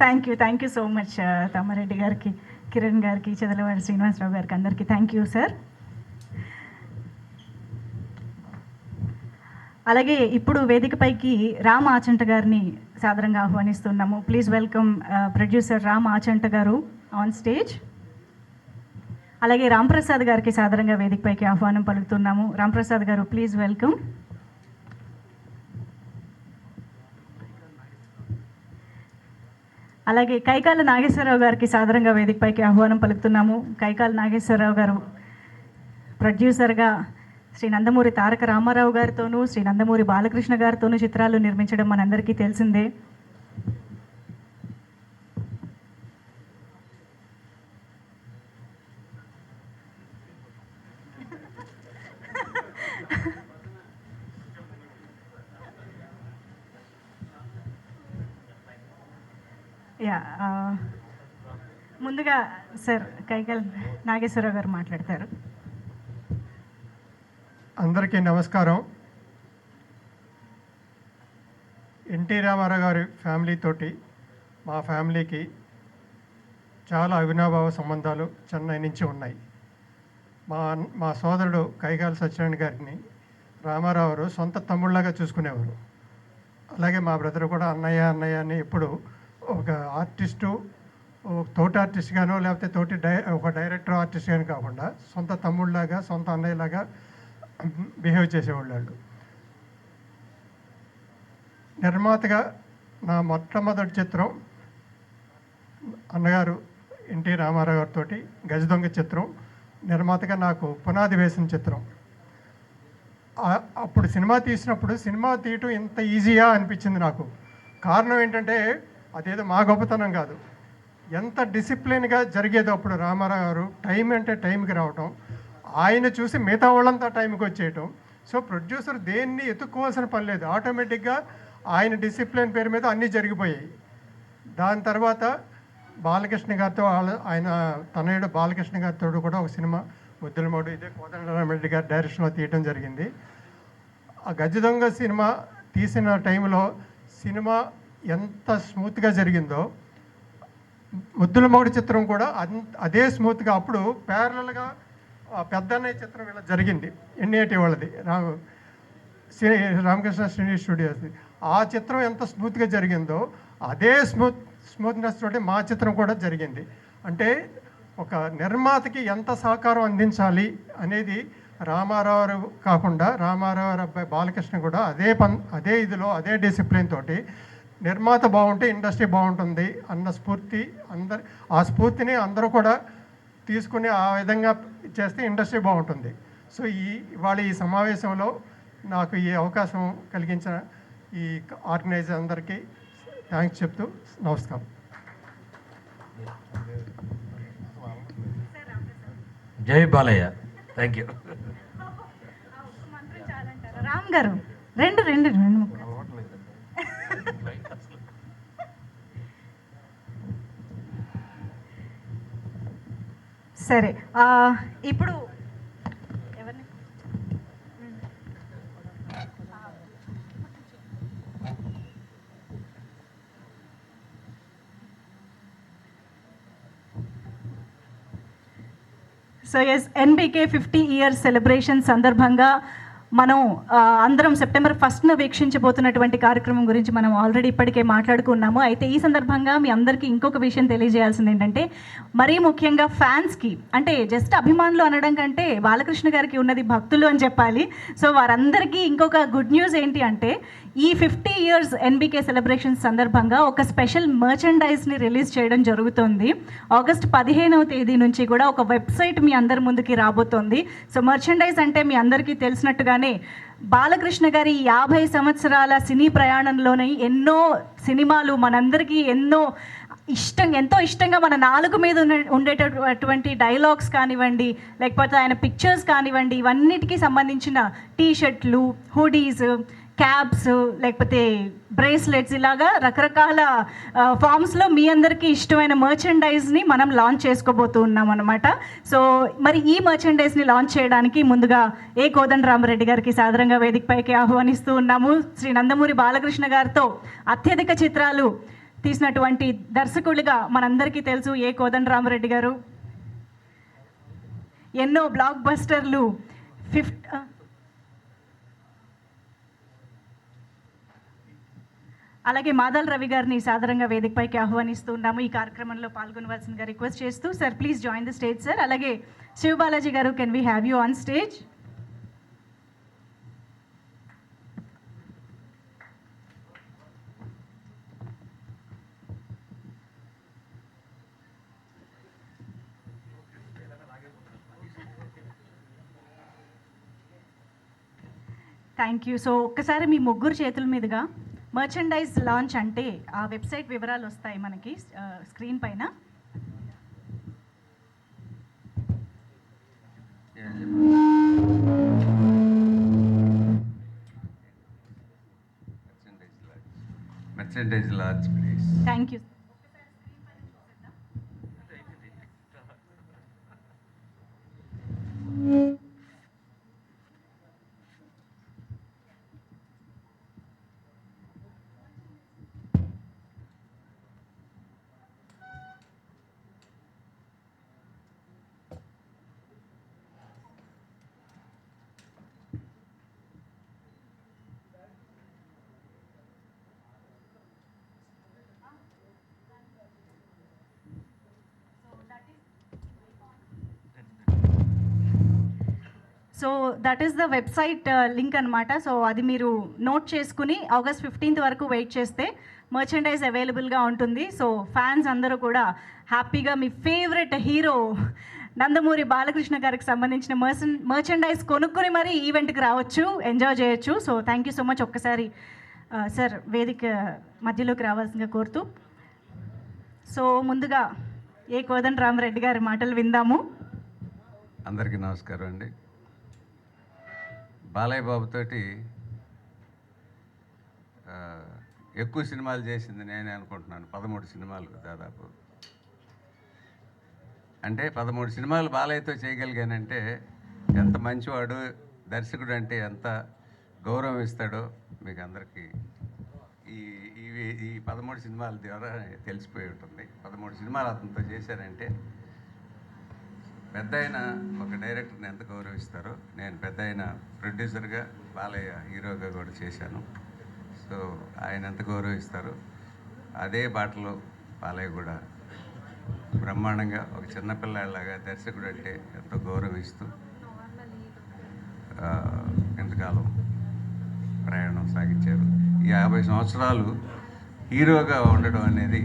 Thank you so much Tammareddy గారికి, కిరణ్ గారికి, చదలవాడి శ్రీనివాసరావు గారికి, అందరికీ థ్యాంక్ యూ సార్. అలాగే ఇప్పుడు వేదికపైకి రామ్ ఆచంట గారిని సాదరంగా ఆహ్వానిస్తున్నాము. Please welcome producer Ram Achanta garu on stage. అలాగే రాంప్రసాద్ గారికి సాదరంగా వేదికపైకి ఆహ్వానం పలుకుతున్నాము. రాంప్రసాద్ గారు ప్లీజ్ వెల్కమ్. అలాగే కైకాల నాగేశ్వరరావు గారికి సాదరంగా వేదికపైకి ఆహ్వానం పలుకుతున్నాము. కైకాల నాగేశ్వరరావు గారు ప్రొడ్యూసర్గా శ్రీ నందమూరి తారక రామారావు గారితోనూ, శ్రీ నందమూరి బాలకృష్ణ గారితోనూ చిత్రాలు నిర్మించడం మనందరికీ తెలిసిందే. ముందుగా సార్ కైకాల నాగేశ్వరరావు గారు మాట్లాడతారు. అందరికీ నమస్కారం. ఎన్టీ రామారావు గారి ఫ్యామిలీ తోటి మా ఫ్యామిలీకి చాలా అవినాభావ సంబంధాలు చెన్నై నుంచి ఉన్నాయి. మా సోదరుడు కైగాల సత్యనారాయణ గారిని రామారావు గారు సొంత తమ్ముళ్ళగా చూసుకునేవారు. అలాగే మా బ్రదర్ కూడా అన్నయ్య అన్నయ్య అని ఎప్పుడు ఒక ఆర్టిస్టు, తోటి ఆర్టిస్ట్ గానో లేకపోతే ఒక డైరెక్టర్ ఆర్టిస్ట్ గాని కాకుండా సొంత తమ్ముళ్ళలాగా, సొంత అన్నయ్యలాగా బిహేవ్ చేసేవాళ్ళు వాళ్ళు. నిర్మాతగా నా మొట్టమొదటి చిత్రం అన్నగారు ఎన్టీ రామారావు గారితో గజదొంగ చిత్రం నిర్మాతగా నాకు పునాది వేసిన చిత్రం. అప్పుడు సినిమా తీసినప్పుడు సినిమా తీయటం ఇంత ఈజీగా అనిపించింది నాకు. కారణం ఏంటంటే అదేదో మా గొప్పతనం కాదు, ఎంత డిసిప్లిన్గా జరిగేదో అప్పుడు. రామారావు గారు టైం అంటే టైంకి రావటం, ఆయన చూసి మిగతా వాళ్ళంతా టైంకి వచ్చేయటం. సో ప్రొడ్యూసర్ దేన్ని ఎత్తుక్కోవాల్సిన పని లేదు, ఆటోమేటిక్గా ఆయన డిసిప్లిన్ పేరు మీద అన్నీ జరిగిపోయాయి. దాని తర్వాత బాలకృష్ణ గారితో ఆయన తనయుడు బాలకృష్ణ గారితో కూడా ఒక సినిమా ముద్దులమోడు, ఇదే కోదండరామిరెడ్డి గారి డైరెక్షన్లో తీయటం జరిగింది. ఆ గజదొంగ సినిమా తీసిన టైంలో సినిమా ఎంత స్మూత్గా జరిగిందో ముద్దులమోడు చిత్రం కూడా అదే స్మూత్గా అప్పుడు ప్యారలల్గా పెద్దన్నయ్య చిత్రం ఇలా జరిగింది, ఎన్ఏటి వాళ్ళది, రామకృష్ణ శ్రీనివాస్ స్టూడియోస్ది. ఆ చిత్రం ఎంత స్మూత్గా జరిగిందో అదే స్మూత్నెస్ తోటి మా చిత్రం కూడా జరిగింది. అంటే ఒక నిర్మాతకి ఎంత సహకారం అందించాలి అనేది రామారావు కాకుండా రామారావు అబ్బాయి బాలకృష్ణ కూడా అదే ఇదిలో అదే డిసిప్లిన్ తోటి నిర్మాత బాగుంటే ఇండస్ట్రీ బాగుంటుంది అన్న స్ఫూర్తి ఆ స్ఫూర్తిని అందరూ కూడా తీసుకుని ఆ విధంగా చేస్తే ఇండస్ట్రీ బాగుంటుంది. సో ఇవాళ ఈ సమావేశంలో నాకు ఈ అవకాశం కలిగించిన ఈ ఆర్గనైజర్ అందరికీ థ్యాంక్స్ చెప్తూ నమస్కారం. జై బాలయ్య. Thank you. రామ్ గారు రెండు సరే, ఇప్పుడు ఎవరిని so yes, NBK 50 years celebration సందర్భంగా మనం అందరం సెప్టెంబర్ 1న వీక్షించబోతున్నటువంటి కార్యక్రమం గురించి మనం ఆల్రెడీ ఇప్పటికే మాట్లాడుకున్నాము. అయితే ఈ సందర్భంగా మీ అందరికీ ఇంకొక విషయం తెలియజేయాల్సింది ఏంటంటే, మరీ ముఖ్యంగా ఫ్యాన్స్కి, అంటే జస్ట్ అభిమానులు అనడం కంటే బాలకృష్ణ గారికి ఉన్నది భక్తులు అని చెప్పాలి. సో వారందరికీ ఇంకొక గుడ్ న్యూస్ ఏంటి అంటే, ఈ 50 ఇయర్స్ ఎన్బికే సెలబ్రేషన్స్ సందర్భంగా ఒక స్పెషల్ మర్చెండైజ్ని రిలీజ్ చేయడం జరుగుతుంది. ఆగస్ట్ 15వ తేదీ నుంచి కూడా ఒక వెబ్సైట్ మీ అందరి ముందుకి రాబోతోంది. సో మర్చెండైజ్ అంటే మీ అందరికీ తెలిసినట్టుగానే బాలకృష్ణ గారి 50 సంవత్సరాల సినీ ప్రయాణంలోనే ఎన్నో సినిమాలు మనందరికీ ఎంతో ఇష్టంగా మన నాలుగు మీద ఉండేటటువంటి డైలాగ్స్ కానివ్వండి, లేకపోతే ఆయన పిక్చర్స్ కానివ్వండి, ఇవన్నిటికీ సంబంధించిన టీషర్ట్లు, హుడీస్, క్యాబ్స్, లేకపోతే బ్రేస్లెట్స్, ఇలాగా రకరకాల ఫామ్స్లో మీ అందరికీ ఇష్టమైన మర్చెండైజ్ని మనం లాంచ్ చేసుకోబోతూ ఉన్నాం అనమాట. సో మరి ఈ మర్చెండైజ్ని లాంచ్ చేయడానికి ముందుగా కోదండరామిరెడ్డి గారికి సాదరంగా వేదికపైకి ఆహ్వానిస్తూ ఉన్నాము. శ్రీ నందమూరి బాలకృష్ణ గారితో అత్యధిక చిత్రాలు తీసినటువంటి దర్శకులుగా మనందరికీ తెలుసు కోదండరామిరెడ్డి గారు. ఎన్నో బ్లాక్ బస్టర్లు, అలాగే మాదల్ రవి గారిని సాదరంగా వేదికపైకి ఆహ్వానిస్తూ ఉన్నాము. ఈ కార్యక్రమంలో పాల్గొనవలసిందిగా రిక్వెస్ట్ చేస్తూ, sir please join the stage sir. అలాగే శివ బాలాజీ గారు, can we have you on stage? Thank you. So ఒక్కసారి మీ ముగ్గురు చేతుల మీదుగా మర్చెండైజ్ లాంచ్ అంటే ఆ వెబ్సైట్ వివరాలు వస్తాయి మనకి స్క్రీన్ పైన. Merchandise large, please. Thank you. So that is the website link అనమాట. సో అది మీరు నోట్ చేసుకుని ఆగస్ట్ 15th వరకు వెయిట్ చేస్తే మర్చెండైజ్ అవైలబుల్గా ఉంటుంది. సో ఫ్యాన్స్ అందరూ కూడా హ్యాపీగా మీ ఫేవరెట్ హీరో నందమూరి బాలకృష్ణ గారికి సంబంధించిన మర్చెండైజ్ కొనుక్కుని మరీ ఈవెంట్కి రావచ్చు, ఎంజాయ్ చేయొచ్చు. So thank you so much. ఒక్కసారి సార్ వేదిక మధ్యలోకి రావాల్సిందిగా కోరుతూ, సో ముందుగా ఏ కోదండరామరెడ్డి గారి మాటలు విందాము. అందరికీ నమస్కారం అండి. బాలయ్య బాబుతోటి ఎక్కువ సినిమాలు చేసింది నేనే అనుకుంటున్నాను. 13 సినిమాలు దాదాపు. అంటే 13 సినిమాలు బాలయ్యతో చేయగలిగానంటే ఎంత మంచివాడు, దర్శకుడు అంటే ఎంత గౌరవం ఇస్తాడో మీకు అందరికీ ఈ 13 సినిమాల ద్వారా తెలిసిపోయి ఉంటుంది. 13 సినిమాలు అతనితో చేశారంటే పెద్ద అయిన ఒక డైరెక్టర్ని ఎంత గౌరవిస్తారో, నేను పెద్ద అయిన ప్రొడ్యూసర్గా బాలయ్య హీరోగా కూడా చేశాను. సో ఆయన ఎంత గౌరవిస్తారో అదే బాటలో బాలయ్య కూడా బ్రహ్మాండంగా ఒక చిన్నపిల్లాడిలాగా దర్శకుడు అంటే ఎంతో గౌరవిస్తూ ఎంతకాలం ప్రయాణం సాగించారు. ఈ 50 సంవత్సరాలు హీరోగా ఉండడం అనేది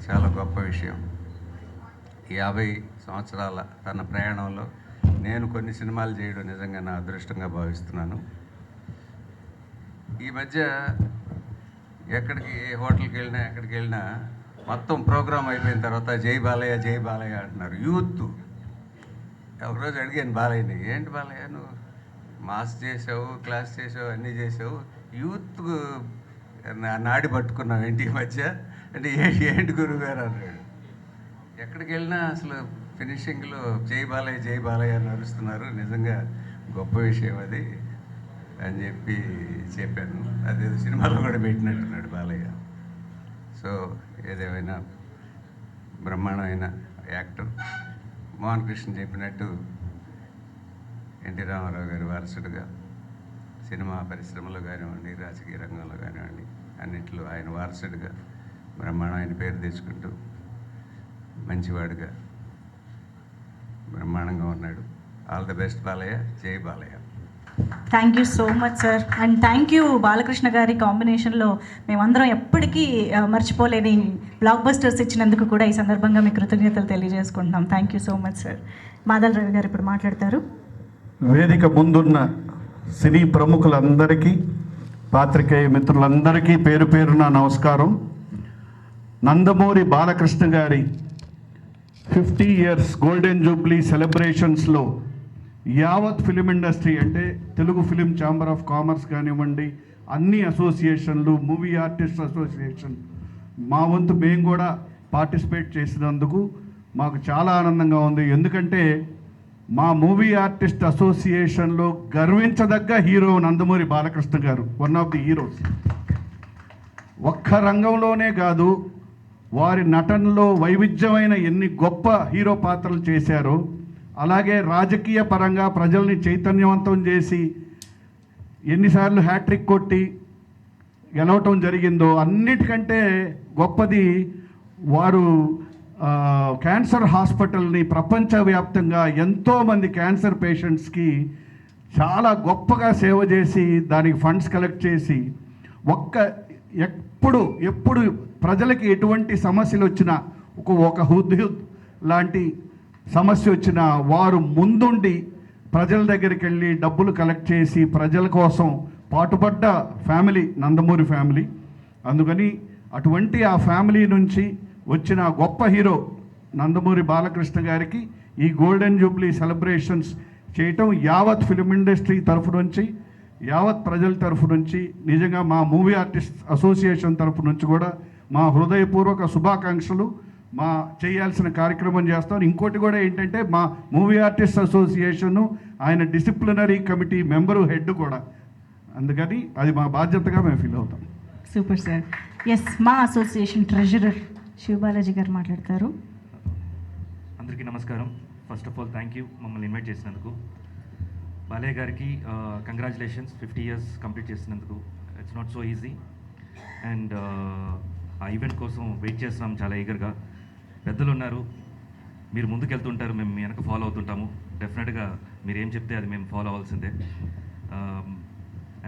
చాలా గొప్ప విషయం. ఈ 50 సంవత్సరాల తన ప్రయాణంలో నేను కొన్ని సినిమాలు చేయడం నిజంగా నా అదృష్టంగా భావిస్తున్నాను. ఈ మధ్య ఎక్కడికి హోటల్కి వెళ్ళినా ఎక్కడికి వెళ్ళినా మొత్తం ప్రోగ్రామ్ అయిపోయిన తర్వాత జై బాలయ్య జై బాలయ్య అంటున్నారు. యూత్ ఒకరోజు అడిగాను బాలయ్యని, ఏంటి బాలయ్య నువ్వు మాస్ చేసావు, క్లాస్ చేసావు, అన్నీ చేసావు, యూత్ నాడి పట్టుకున్నావు ఏంటి ఈ మధ్య అంటే ఏంటి గురువుగారు అన్నాడు. ఎక్కడికి వెళ్ళినా అసలు ఫినిషింగ్లో జై బాలయ్య అని అరుస్తున్నారు. నిజంగా గొప్ప విషయం అది అని చెప్పాను. అదేదో సినిమాలో కూడా పెట్టినట్టున్నాడు బాలయ్య. సో ఏదేమైనా బ్రహ్మాండమైన యాక్టర్. మోహన్ కృష్ణ చెప్పినట్టు ఎన్టీ రామారావు గారి వారసుడుగా సినిమా పరిశ్రమలో కానివ్వండి, రాజకీయ రంగంలో కానివ్వండి, అన్నింటిలో ఆయన వారసుడుగా బ్రహ్మాండమైన పేరు తెచ్చుకుంటూ మంచివాడుగా బ్రహ్మాండంగా ఉన్నాడు. All the best Balayya. జై Balayya. Thank you so much sir. And thank you Balakrishna గారి కాంబినేషన్లో మేమందరం ఎప్పటికీ మర్చిపోలేని బ్లాక్ బస్టర్స్ ఇచ్చినందుకు కూడా ఈ సందర్భంగా మీ కృతజ్ఞతలు తెలియజేసుకుంటున్నాం. Thank you so much sir. Madal Ravi garu ఇప్పుడు మాట్లాడతారు. వేదిక ముందున్న సినీ ప్రముఖులందరికీ, పాత్రికేయ మిత్రులందరికీ పేరు పేరున నమస్కారం. నందమూరి బాలకృష్ణ గారి 50 ఇయర్స్ గోల్డెన్ జూబ్లీ సెలబ్రేషన్స్లో యావత్ ఫిలిం ఇండస్ట్రీ అంటే Telugu film chamber of commerce కానివ్వండి, అన్ని అసోసియేషన్లు, మూవీ ఆర్టిస్ట్ అసోసియేషన్, మా వంతు మేము కూడా పార్టిసిపేట్ చేసినందుకు మాకు చాలా ఆనందంగా ఉంది. ఎందుకంటే మా మూవీ ఆర్టిస్ట్ అసోసియేషన్లో గర్వించదగ్గ హీరో నందమూరి బాలకృష్ణ గారు, వన్ ఆఫ్ ది హీరోస్. ఒక్క రంగంలోనే కాదు, వారి నటనలో వైవిధ్యమైన ఎన్ని గొప్ప హీరో పాత్రలు చేశారో, అలాగే రాజకీయ పరంగా ప్రజల్ని చైతన్యవంతం చేసి ఎన్నిసార్లు హ్యాట్రిక్ కొట్టి గెలవటం జరిగిందో, అన్నిటికంటే గొప్పది వారు క్యాన్సర్ హాస్పిటల్ని ప్రపంచవ్యాప్తంగా ఎంతోమంది క్యాన్సర్ పేషెంట్స్కి చాలా గొప్పగా సేవ చేసి దానికి ఫండ్స్ కలెక్ట్ చేసి ఎప్పుడు ప్రజలకి ఎటువంటి సమస్యలు వచ్చినా ఒక హుద్హుద్ లాంటి సమస్య వచ్చినా వారు ముందుండి ప్రజల దగ్గరికి వెళ్ళి డబ్బులు కలెక్ట్ చేసి ప్రజల కోసం పాటుపడ్డ ఫ్యామిలీ నందమూరి ఫ్యామిలీ. అందుకని అటువంటి ఆ ఫ్యామిలీ నుంచి వచ్చిన గొప్ప హీరో నందమూరి బాలకృష్ణ గారికి ఈ గోల్డెన్ జూబ్లీ సెలబ్రేషన్స్ చేయటం యావత్ ఫిలిం ఇండస్ట్రీ తరఫు నుంచి, యావత్ ప్రజల తరఫు నుంచి, నిజంగా మా మూవీ ఆర్టిస్ట్ అసోసియేషన్ తరఫు నుంచి కూడా మా హృదయపూర్వక శుభాకాంక్షలు. మా చేయాల్సిన కార్యక్రమం చేస్తాం. ఇంకోటి కూడా ఏంటంటే మా మూవీ ఆర్టిస్ట్ అసోసియేషను ఆయన డిసిప్లినరీ కమిటీ మెంబరు, హెడ్ కూడా. అందుకని అది మా బాధ్యతగా మేము ఫీల్ అవుతాం. Super sir. ఎస్, మా అసోసియేషన్ ట్రెజరర్ శివబాలాజీ గారు మాట్లాడతారు. అందరికీ నమస్కారం. First of all thank you మమ్మల్ని ఇన్వైట్ చేసినందుకు. బాలయ్య గారికి కంగ్రాచులేషన్స్ 50 ఇయర్స్ కంప్లీట్ చేసినందుకు. It's not so easy. And ఆ ఈవెంట్ కోసం వెయిట్ చేస్తున్నాం చాలా ఈగర్గా. పెద్దలు ఉన్నారు, మీరు ముందుకెళ్తుంటారు, మేము మీ వెనక ఫాలో అవుతుంటాము. డెఫినెట్గా మీరు ఏం చెప్తే అది మేము ఫాలో అవ్వాల్సిందే.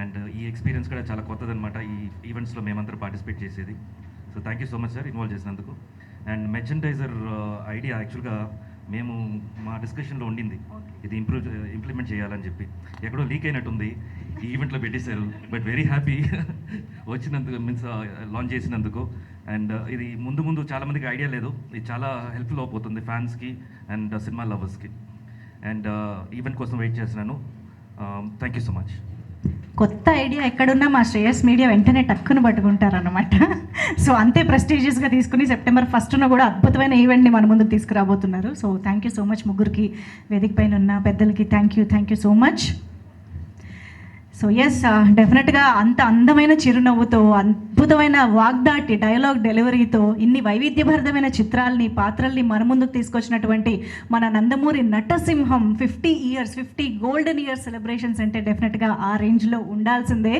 అండ్ ఈ ఎక్స్పీరియన్స్ కూడా చాలా కొత్తదనమాట, ఈ ఈవెంట్స్లో మేమందరూ పార్టిసిపేట్ చేసేది. So thank you so much sir involve చేసినందుకు. అండ్ మెర్చండైజర్ ఐడియా యాక్చువల్గా మేము మా డిస్కషన్లో ఉండింది, ఇది ఇంప్లిమెంట్ చేయాలని చెప్పి. ఎక్కడో లీక్ అయినట్టుంది, ఈ ఈవెంట్లో పెట్టేశారు. బట్ వెరీ హ్యాపీ వచ్చినందుకు, మీన్స్ లాంచ్ చేసినందుకు. అండ్ ఇది ముందు చాలామందికి ఐడియా లేదు, ఇది చాలా హెల్ప్ఫుల్ అయిపోతుంది ఫ్యాన్స్కి అండ్ సినిమా లవర్స్కి. అండ్ ఈవెంట్ కోసం వెయిట్ చేస్తున్నాను. Thank you so much. కొత్త ఐడియా ఎక్కడున్నా మా శ్రేయస్ మీడియా వెంటనే టక్కును పట్టుకుంటారన్నమాట. సో అంతే ప్రెస్టీజియస్గా తీసుకుని సెప్టెంబర్ 1న కూడా అద్భుతమైన ఈవెంట్ని మన ముందుకు తీసుకురాబోతున్నారు. So thank you so much ముగ్గురికి, వేదిక పైన ఉన్న పెద్దలకి thank you so much. So yes, డెఫినెట్గా అంత అందమైన చిరునవ్వుతో, అద్భుతమైన వాగ్దాటి డైలాగ్ డెలివరీతో ఇన్ని వైవిధ్యభరితమైన చిత్రాల్ని, పాత్రల్ని మన ముందుకు తీసుకొచ్చినటువంటి మన నందమూరి నటసింహం 50 గోల్డెన్ ఇయర్స్ సెలబ్రేషన్స్ అంటే డెఫినెట్గా ఆ రేంజ్లో ఉండాల్సిందే.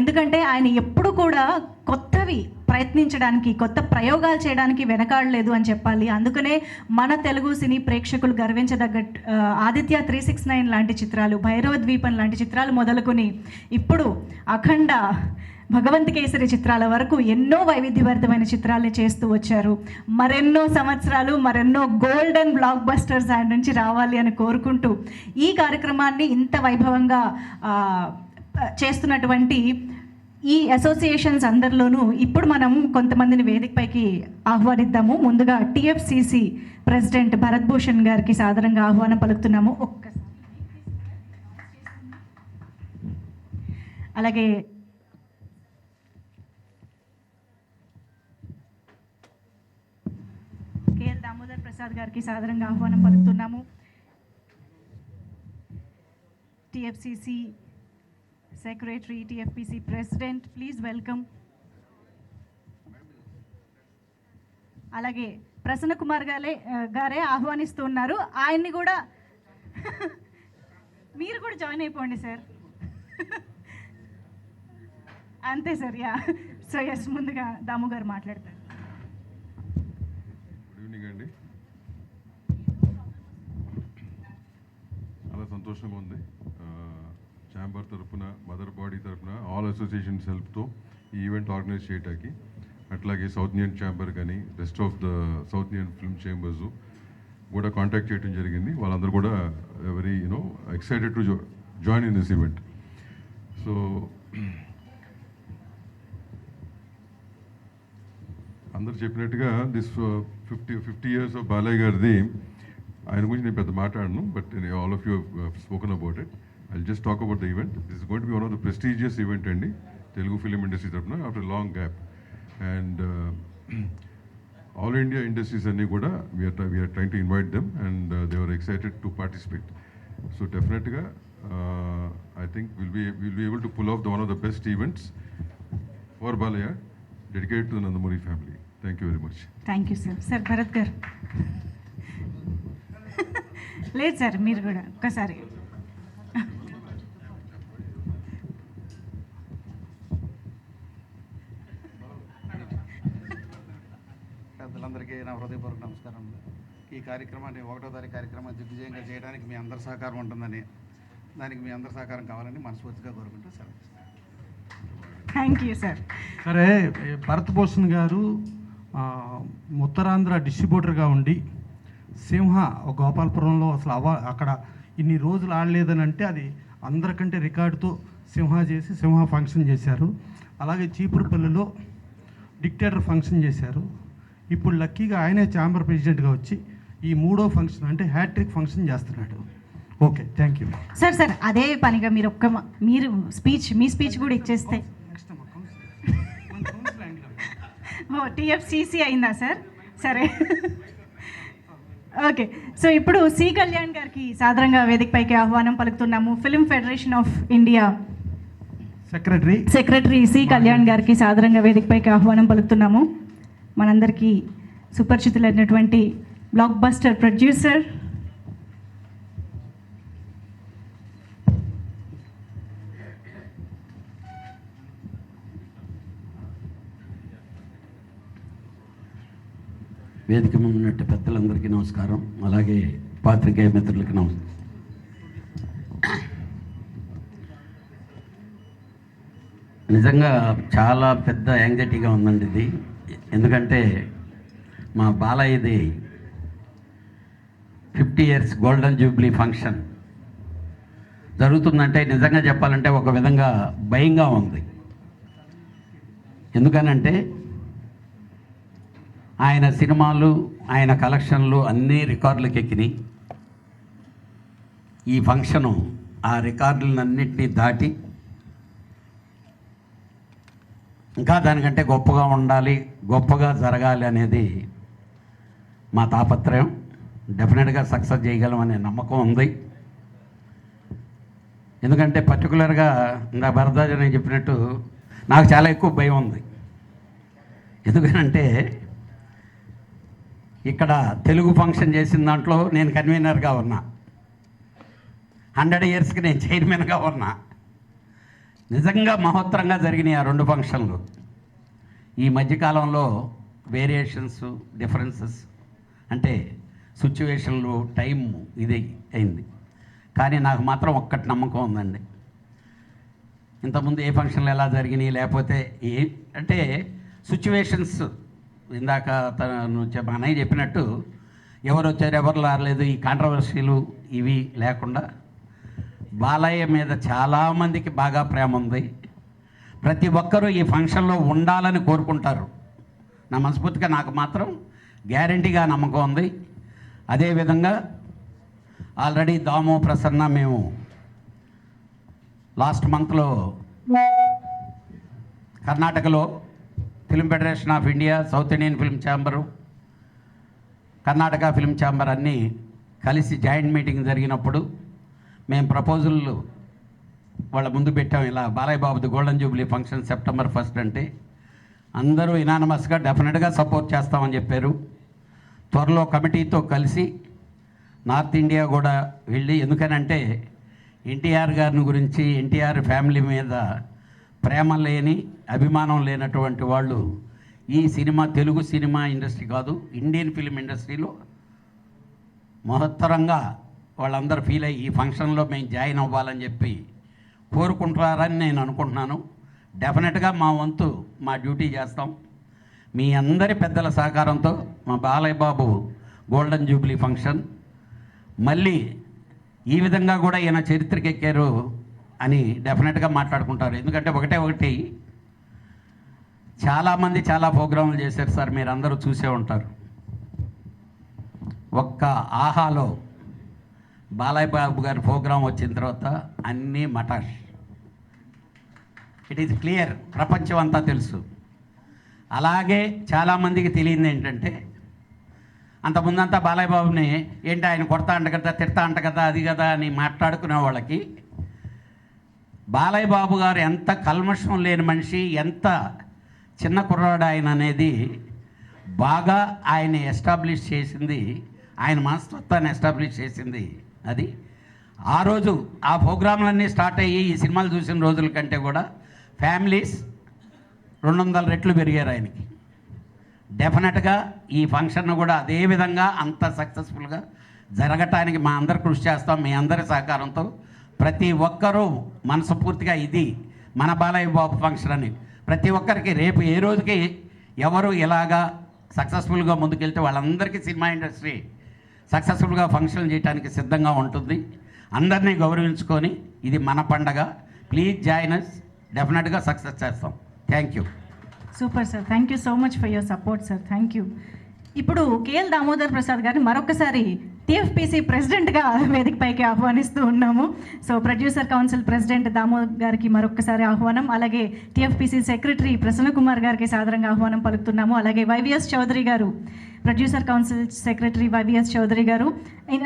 ఎందుకంటే ఆయన ఎప్పుడు కూడా కొత్తవి ప్రయత్నించడానికి, కొత్త ప్రయోగాలు చేయడానికి వెనకాడలేదు అని చెప్పాలి. అందుకనే మన తెలుగు సినీ ప్రేక్షకులు గర్వించదగ్గ ఆదిత్య 369 లాంటి చిత్రాలు, భైరవ ద్వీపం లాంటి చిత్రాలు మొదలుకొని ఇప్పుడు అఖండ, భగవంత్ కేసరి చిత్రాల వరకు ఎన్నో వైవిధ్యభరితమైన చిత్రాల్ని చేస్తూ వచ్చారు. మరెన్నో సంవత్సరాలు, మరెన్నో గోల్డెన్ బ్లాక్ బస్టర్స్ ఆయన నుంచి రావాలి అని కోరుకుంటూ ఈ కార్యక్రమాన్ని ఇంత వైభవంగా చేస్తున్నటువంటి ఈ అసోసియేషన్స్ అందరిలోనూ ఇప్పుడు మనం కొంతమందిని వేదికపైకి ఆహ్వానిద్దాము. ముందుగా TFCC ప్రెసిడెంట్ భరత్ భూషణ్ గారికి సాదరంగా ఆహ్వానం పలుకుతున్నాము. అలాగే KL దామోదర్ ప్రసాద్ గారికి సాదరంగా ఆహ్వానం పలుకుతున్నాము. TFCC Secretary, TFPC President, please welcome. అలాగే ప్రసన్న కుమార్ గారే ఆహ్వానిస్తున్నారు. ఆయన్ని కూడా మీరు కూడా జాయిన్ అయిపోండి సార్. అంతే సార్. యా, సో ఎస్, ముందుగా దాము గారు మాట్లాడతారు. గుడ్ ఈవినింగ్ అండి. చాలా సంతోషంగా ఉంది. ఛాంబర్ తరఫున, మదర్ బాడీ తరఫున, ఆల్ అసోసియేషన్స్ హెల్ప్తో ఈ ఈవెంట్ ఆర్గనైజ్ చేయడానికి, అట్లాగే సౌత్ ఇండియన్ ఛాంబర్ కానీ rest of the south Indian film chambers కూడా కాంటాక్ట్ చేయడం జరిగింది. వాళ్ళందరూ కూడా very excited to join in this event. So అందరు చెప్పినట్టుగా దిస్ 50 years ఆఫ్ బాలయ్య గారిది, ఆయన గురించి నేను పెద్ద మాట్లాడను, but all of you spoken about it. I'll just talk about the event. This is going to be one of the prestigious event andi Telugu film industry tarafuna after a long gap, and all India industries anni kuda we are trying to invite them, and they were excited to participate. So definitely I think we'll be able to pull off one of the best events for Balaya, dedicated to the Nandamuri family. Thank you very much. Thank you sir. Sir Bharat gar లేదు sir, మీరు కూడా ఒకసారి. పెద్దలందరికీ నా హృదయపూర్వక నమస్కారం. ఈ కార్యక్రమాన్ని 1వ తారీఖు కార్యక్రమాన్ని దిగ్విజయంగా చేయడానికి మీ అందరి సహకారం ఉంటుందని, దానికి మీ అందరి సహకారం కావాలని మనస్ఫూర్తిగా కోరుకుంటూ సెలవు. Thank you sir. సరే, భరత్ భూషణ్ గారు ఉత్తరాంధ్ర డిస్ట్రిబ్యూటర్గా ఉండి సింహ గోపాలపురంలో అసలు అక్కడ ఇన్ని రోజులు ఆడలేదని అంటే అది అందరికంటే రికార్డుతో సింహ ఫంక్షన్ చేశారు. అలాగే చీపురుపల్లిలో డిక్టేటర్ ఫంక్షన్ చేశారు. ఇప్పుడు లక్కీగా ఆయనే ఛాంబర్ ప్రెసిడెంట్గా వచ్చి ఈ 3వ ఫంక్షన్ అంటే హ్యాట్రిక్ ఫంక్షన్ చేస్తున్నాడు. Okay, thank you sir. అదే పనిగా మీరు మీ స్పీచ్ కూడా ఇచ్చేస్తే. TFCC అయిందా సార్? సరే, ఓకే. సో ఇప్పుడు సి కళ్యాణ్ గారికి సాదరంగా వేదికపైకి ఆహ్వానం పలుకుతున్నాము. Film federation of India secretary C Kalyan గారికి సాదరంగా వేదికపైకి ఆహ్వానం పలుకుతున్నాము. మనందరికీ సుపరిచితులైనటువంటి బ్లాక్ బస్టర్ ప్రొడ్యూసర్, వేదిక ముందున్నట్టు పెద్దలందరికీ నమస్కారం. అలాగే పాత్రికేయ మిత్రులకి నమస్కారం. నిజంగా చాలా పెద్ద యాంగ్జైటీగా ఉందండి ఇది. ఎందుకంటే మా బాలయ్యది 50 years గోల్డెన్ జూబ్లీ ఫంక్షన్ జరుగుతుందంటే నిజంగా చెప్పాలంటే ఒక విధంగా భయంగా ఉంది. ఎందుకనంటే ఆయన సినిమాలు, ఆయన కలెక్షన్లు అన్నీ రికార్డులకు ఎక్కినాయి. ఈ ఫంక్షను ఆ రికార్డులన్నింటినీ దాటి ఇంకా దానికంటే గొప్పగా ఉండాలి, గొప్పగా జరగాలి అనేది మా తాపత్రయం. డెఫినెట్గా సక్సెస్ చేయగలమనే నమ్మకం ఉంది. ఎందుకంటే పర్టికులర్గా ఇంకా భరద్వాజ్ అని చెప్పినట్టు నాకు చాలా ఎక్కువ భయం ఉంది. ఎందుకంటే ఇక్కడ తెలుగు ఫంక్షన్ చేసిన దాంట్లో నేను కన్వీనర్గా ఉన్నా, 100 yearsకి నేను చైర్మన్గా ఉన్నా. నిజంగా మహోత్తరంగా జరిగినాయి ఆ 2 ఫంక్షన్లు. ఈ మధ్యకాలంలో వేరియేషన్స్, డిఫరెన్సెస్ అంటే సిచ్యువేషన్లు, టైం ఇది అయింది. కానీ నాకు మాత్రం ఒక్కటి నమ్మకం ఉందండి. ఇంతకుముందు ఏ ఫంక్షన్లు ఎలా జరిగినాయి, లేకపోతే అంటే సిచ్యువేషన్స్ ఇందాక తను అన్నయ్య చెప్పినట్టు ఎవరు వచ్చారు, ఎవరు రాలేదు, ఈ కాంట్రవర్సీలు ఇవి లేకుండా బాలయ్య మీద చాలామందికి బాగా ప్రేమ ఉంది. ప్రతి ఒక్కరూ ఈ ఫంక్షన్లో ఉండాలని కోరుకుంటారు. నా మనస్ఫూర్తిగా నాకు మాత్రం గ్యారంటీగా నమ్మకం ఉంది. అదేవిధంగా ఆల్రెడీ దాము, ప్రసన్న మేము లాస్ట్ మంత్లో కర్ణాటకలో film federation of India, south Indian film chamber, Karnataka film chamber అన్నీ కలిసి జాయింట్ మీటింగ్ జరిగినప్పుడు మేము ప్రపోజల్లు వాళ్ళ ముందు పెట్టాం. ఇలా బాలయ్య బాబుది గోల్డెన్ జూబ్లీ ఫంక్షన్ September 1 అంటే అందరూ ఇనానమస్గా డెఫినెట్గా సపోర్ట్ చేస్తామని చెప్పారు. త్వరలో కమిటీతో కలిసి నార్త్ ఇండియా కూడా వెళ్ళి, ఎందుకనంటే ఎన్టీఆర్ గారిని గురించి, ఎన్టీఆర్ ఫ్యామిలీ మీద ప్రేమ లేని, అభిమానం లేనటువంటి వాళ్ళు ఈ సినిమా, తెలుగు సినిమా ఇండస్ట్రీ కాదు, ఇండియన్ ఫిల్మ్ ఇండస్ట్రీలో మహత్తరంగా వాళ్ళందరూ ఫీల్ అయ్యి ఈ ఫంక్షన్లో మేము జాయిన్ అవ్వాలని చెప్పి కోరుకుంటారని నేను అనుకుంటున్నాను. డెఫినెట్గా మా వంతు, మా డ్యూటీ చేస్తాం. మీ అందరి పెద్దల సహకారంతో మా Balayya Babu golden Jubilee function మళ్ళీ ఈ విధంగా కూడా ఈయన చరిత్రకి ఎక్కారు అని డెఫినెట్గా మాట్లాడుకుంటారు. ఎందుకంటే ఒకటి చాలామంది చాలా ప్రోగ్రాములు చేశారు సార్, మీరు అందరూ చూసే ఉంటారు. ఒక్క ఆహాలో బాలయ్య బాబు గారి ప్రోగ్రాం వచ్చిన తర్వాత అన్నీ మటాష్. ఇట్ ఈజ్ క్లియర్, ప్రపంచం అంతా తెలుసు. అలాగే చాలామందికి తెలియదు ఏంటంటే, అంతకుముందంతా బాలయ్య బాబుని ఏంటి ఆయన కొడతా అంట కదా, తిడతా అంట కదా, అది కదా అని మాట్లాడుకునే వాళ్ళకి బాలయ్య బాబు గారు ఎంత కల్మషం లేని మనిషి, ఎంత చిన్న కుర్రాడు ఆయన అనేది బాగా ఆయన ఎస్టాబ్లిష్ చేసింది, ఆయన మనస్తత్వాన్ని ఎస్టాబ్లిష్ చేసింది. అది ఆ రోజు ఆ ప్రోగ్రాంలన్నీ స్టార్ట్ అయ్యి ఈ సినిమాలు చూసిన రోజుల కంటే కూడా ఫ్యామిలీస్ 200 రెట్లు పెరిగారు ఆయనకి. డెఫినెట్గా ఈ ఫంక్షన్ కూడా అదే విధంగా అంత సక్సెస్ఫుల్గా జరగటానికి మా అందరు కృషి చేస్తాం. మీ అందరి సహకారంతో ప్రతి ఒక్కరూ మనస్ఫూర్తిగా ఇది మన బాలయ్య బాబు ఫంక్షన్ అని ప్రతి ఒక్కరికి రేపు ఏ రోజుకి ఎవరు ఇలాగా సక్సెస్ఫుల్గా ముందుకెళ్తే వాళ్ళందరికీ సినిమా ఇండస్ట్రీ సక్సెస్ఫుల్గా ఫంక్షన్ చేయడానికి సిద్ధంగా ఉంటుంది. అందరినీ గౌరవించుకొని ఇది మన పండగ. ప్లీజ్ జాయిన్ అస్, డెఫినెట్గా సక్సెస్ చేస్తాం. Thank you. Super sir, thank you so much for your support sir, thank you. ఇప్పుడు కేఎల్ దామోదర్ ప్రసాద్ గారిని మరొకసారి టీఎఫ్పీసీ ప్రెసిడెంట్గా వేదికపైకి ఆహ్వానిస్తూ ఉన్నాము. So producer council president Damodar గారికి మరొకసారి ఆహ్వానం, అలాగే టీఎఫ్పీసీ సెక్రటరీ ప్రసన్న కుమార్ గారికి సాదరంగా ఆహ్వానం పలుకుతున్నాము. అలాగే వైవిఎస్ చౌదరి గారు, producer council secretary YVS Chowdary గారు.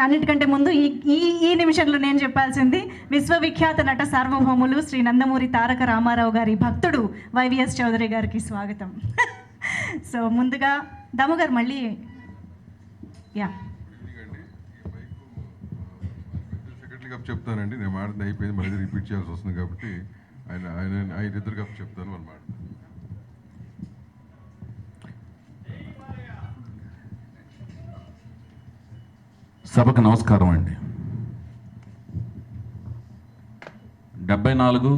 అన్నిటికంటే ముందు ఈ నిమిషంలో నేను చెప్పాల్సింది విశ్వవిఖ్యాత నట సార్వభౌములు శ్రీ నందమూరి తారక రామారావు గారి భక్తుడు వైవిఎస్ చౌదరి గారికి స్వాగతం. సో ముందుగా దాము గారు మళ్ళీ సెక్రటరీ కప్ చెప్తానండి. నేను మాట్లాడింది అయిపోయింది, మళ్ళీ రిపీట్ చేయాల్సి వస్తుంది కాబట్టి ఆయన ఇద్దరు కప్ చెప్తాను అన్నమాట. సభకు నమస్కారం అండి. 74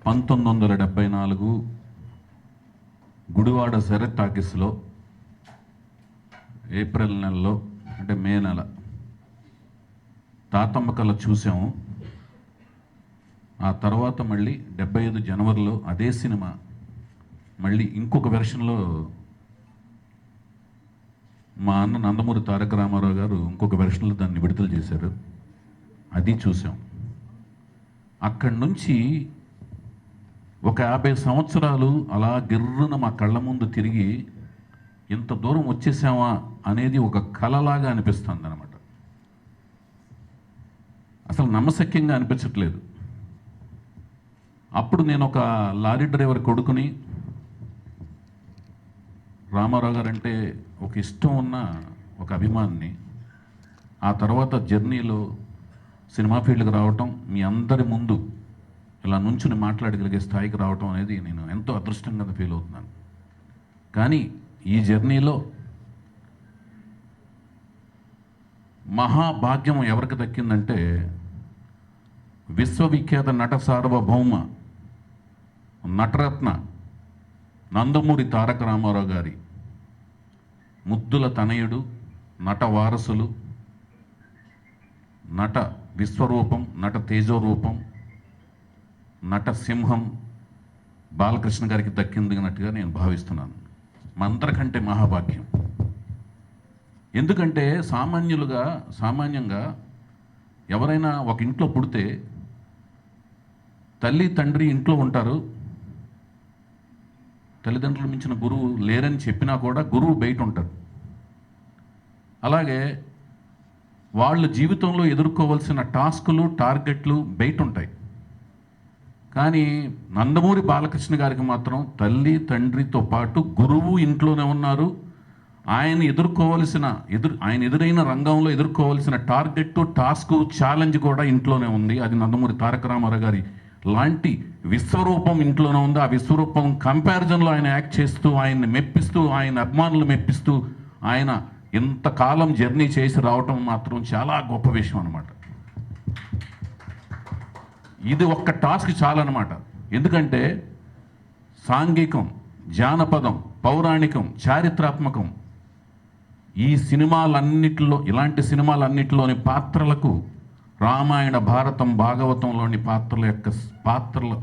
1974 గుడివాడ శరత్ టాకీస్లో ఏప్రిల్ నెలలో అంటే మే నెల తాతమ్మ కళ చూసాము. ఆ తర్వాత మళ్ళీ 75 జనవరిలో అదే సినిమా మళ్ళీ ఇంకొక వెర్షన్లో మా అన్న నందమూరి తారక రామారావు గారు ఇంకొక వెర్షన్లో దాన్ని విడుదల చేశారు. అది చూసాం. అక్కడి నుంచి ఒక 50 సంవత్సరాలు అలా గిర్రున మా కళ్ళ ముందు తిరిగి ఇంత దూరం వచ్చేసామా అనేది ఒక కలలాగా అనిపిస్తుంది అన్నమాట. అసలు నమ్మశక్యంగా అనిపించట్లేదు. అప్పుడు నేను ఒక లారీ డ్రైవర్ కొడుకుని, రామారావు గారు అంటే ఒక ఇష్టం ఉన్న ఒక అభిమానిని. ఆ తర్వాత జర్నీలో సినిమా ఫీల్డ్కి రావటం, మీ అందరి ముందు ఇలా నుంచుని మాట్లాడగలిగే స్థాయికి రావటం అనేది నేను ఎంతో అదృష్టంగా ఫీల్ అవుతున్నాను. కానీ ఈ జర్నీలో మహాభాగ్యం ఎవరికి దక్కిందంటే విశ్వవిఖ్యాత నట సార్వభౌమ నటరత్న నందమూరి తారక రామారావు గారి ముద్దుల తనయుడు, నట వారసులు, నట విశ్వరూపం, నట తేజోరూపం, నట సింహం బాలకృష్ణ గారికి దక్కిందినట్టుగా నేను భావిస్తున్నాను. మా అందరికంటే మహాభాగ్యం. ఎందుకంటే సామాన్యంగా ఎవరైనా ఒక ఇంట్లో పుడితే తల్లి తండ్రి ఇంట్లో ఉంటారు. తల్లిదండ్రులు మించిన గురువు లేరని చెప్పినా కూడా గురువు బయట ఉంటారు. అలాగే వాళ్ళ జీవితంలో ఎదుర్కోవాల్సిన టాస్కులు, టార్గెట్లు బయట ఉంటాయి. కానీ నందమూరి బాలకృష్ణ గారికి మాత్రం తల్లి తండ్రితో పాటు గురువు ఇంట్లోనే ఉన్నారు. ఆయన ఎదురైన రంగంలో ఎదుర్కోవాల్సిన టార్గెట్, టాస్క్, ఛాలెంజ్ కూడా ఇంట్లోనే ఉంది. అది నందమూరి తారక రామారావు గారి లాంటి విశ్వరూపం ఇంట్లోనే ఉంది. ఆ విశ్వరూపం కంపారిజన్లో ఆయన యాక్ట్ చేస్తూ, ఆయన్ని మెప్పిస్తూ, ఆయన అభిమానులు మెప్పిస్తూ, ఆయన ఇంతకాలం జర్నీ చేసి రావటం మాత్రం చాలా గొప్ప విషయం అన్నమాట. ఇది ఒక్క టాస్క్ చాలన్నమాట. ఎందుకంటే సాంఘికం, జానపదం, పౌరాణికం, చారిత్రాత్మకం ఈ సినిమాలన్నిటిలో, ఇలాంటి సినిమాలన్నిటిలోని పాత్రలకు రామాయణ, భారతం, భాగవతంలోని పాత్రలు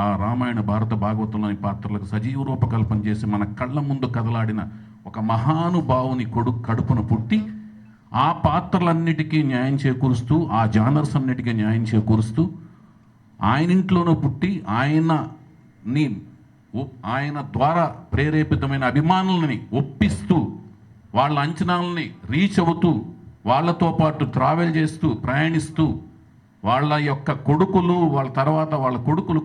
ఆ రామాయణ, భారత, భాగవతంలోని పాత్రలకు సజీవ రూపకల్పన చేసి మన కళ్ళ ముందు కదలాడిన ఒక మహానుభావుని కడుపున పుట్టి ఆ పాత్రలన్నిటికీ న్యాయం చేకూరుస్తూ, ఆ జానర్స్ అన్నిటికీ న్యాయం చేకూరుస్తూ, ఆయన ఇంట్లోనూ పుట్టి ఆయన ద్వారా ప్రేరేపితమైన అభిమానులని ఒప్పిస్తూ, వాళ్ళ అంచనాలని రీచ్ అవుతూ, వాళ్ళతో పాటు ట్రావెల్ చేస్తూ, ప్రయాణిస్తూ, వాళ్ళ యొక్క కొడుకులు, వాళ్ళ తర్వాత వాళ్ళ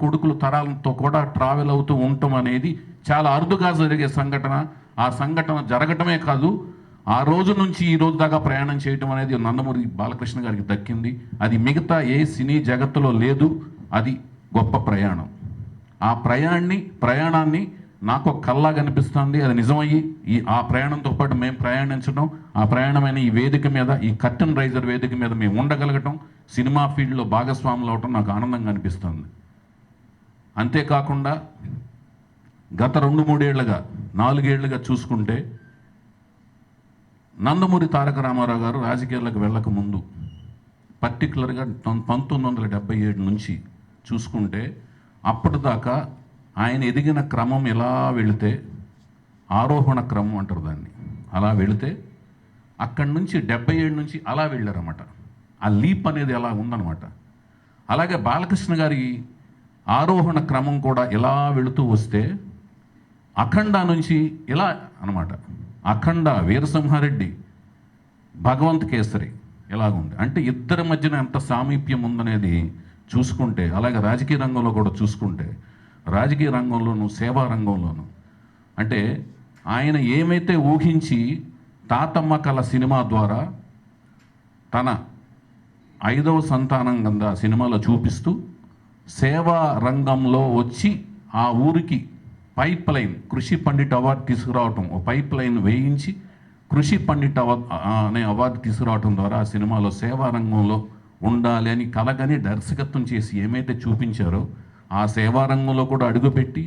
కొడుకులు తరాలతో కూడా ట్రావెల్ అవుతూ ఉండటం అనేది చాలా అరుదుగా జరిగే సంఘటన. ఆ సంఘటన జరగటమే కాదు, ఆ రోజు నుంచి ఈ రోజు దాకా ప్రయాణం చేయటం అనేది నందమూరి బాలకృష్ణ గారికి దక్కింది. అది మిగతా ఏ సినీ జగత్తులో లేదు. అది గొప్ప ప్రయాణం. ఆ ప్రయాణాన్ని నాకు ఒక కల్లా కనిపిస్తుంది. అది నిజమయ్యి ఆ ప్రయాణంతో పాటు మేము ప్రయాణించడం, ఆ ప్రయాణమైన ఈ వేదిక మీద, ఈ కర్టెన్ రైజర్ వేదిక మీద మేము ఉండగలగటం, సినిమా ఫీల్డ్లో భాగస్వాములు అవటం నాకు ఆనందంగా అనిపిస్తుంది. అంతేకాకుండా గత 2-3 ఏళ్లుగా, 4 ఏళ్లుగా చూసుకుంటే నందమూరి తారక రామారావు గారు రాజకీయాలకు వెళ్ళక ముందు, పర్టికులర్గా 1977 నుంచి చూసుకుంటే అప్పటిదాకా ఆయన ఎదిగిన క్రమం ఎలా వెళితే, ఆరోహణ క్రమం అంటారు దాన్ని, అలా వెళితే అక్కడి నుంచి 77 నుంచి అలా వెళ్ళారన్నమాట. ఆ లీప్ అనేది ఎలా ఉందన్నమాట. అలాగే బాలకృష్ణ గారి ఆరోహణ క్రమం కూడా ఎలా వెళుతూ వస్తే అఖండ నుంచి ఇలా అన్నమాట. అఖండ, వీరసింహారెడ్డి, భగవంత్ కేసరి ఎలాగుంది అంటే ఇద్దరి మధ్యన ఎంత సామీప్యం ఉందనేది చూసుకుంటే, అలాగే రాజకీయ రంగంలో కూడా చూసుకుంటే, రాజకీయ రంగంలోనూ సేవా రంగంలోనూ అంటే ఆయన ఏమైతే ఊహించి తాతమ్మ కళ సినిమా ద్వారా తన 5వ సంతానం కింద సినిమాలో చూపిస్తూ సేవా రంగంలో వచ్చి ఆ ఊరికి పైప్ లైన్, కృషి పండిట్ అవార్డు తీసుకురావటం, ఓ పైప్ లైన్ వేయించి కృషి పండిట్ అనే అవార్డు తీసుకురావటం ద్వారా ఆ సినిమాలో సేవా రంగంలో ఉండాలి అని కలగని దర్శకత్వం చేసి ఏమైతే చూపించారో ఆ సేవా రంగంలో కూడా అడుగుపెట్టి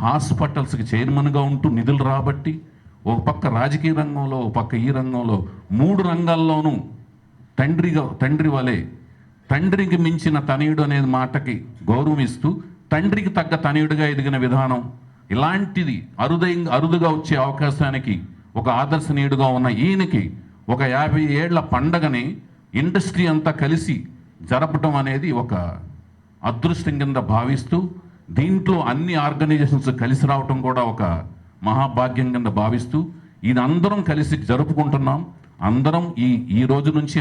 హాస్పిటల్స్కి చైర్మన్గా ఉంటూ నిధులు రాబట్టి ఒక పక్క రాజకీయ రంగంలో ఒక పక్క ఈ రంగంలో 3 రంగాల్లోనూ తండ్రి వలె తండ్రికి మించిన తనయుడు అనే మాటకి గౌరవం ఇస్తూ తండ్రికి తగ్గ తనయుడిగా ఎదిగిన విధానం, ఇలాంటిది అరుదుగా వచ్చే అవకాశానికి ఒక ఆదర్శనీయుడుగా ఉన్న ఈయనకి ఒక 50 ఏళ్ల పండగని ఇండస్ట్రీ అంతా కలిసి జరపటం అనేది ఒక అదృష్టం కింద భావిస్తూ, దీంట్లో అన్ని ఆర్గనైజేషన్స్ కలిసి రావటం కూడా ఒక మహాభాగ్యం కింద భావిస్తూ ఇది అందరం కలిసి జరుపుకుంటున్నాం. అందరం ఈ రోజు నుంచి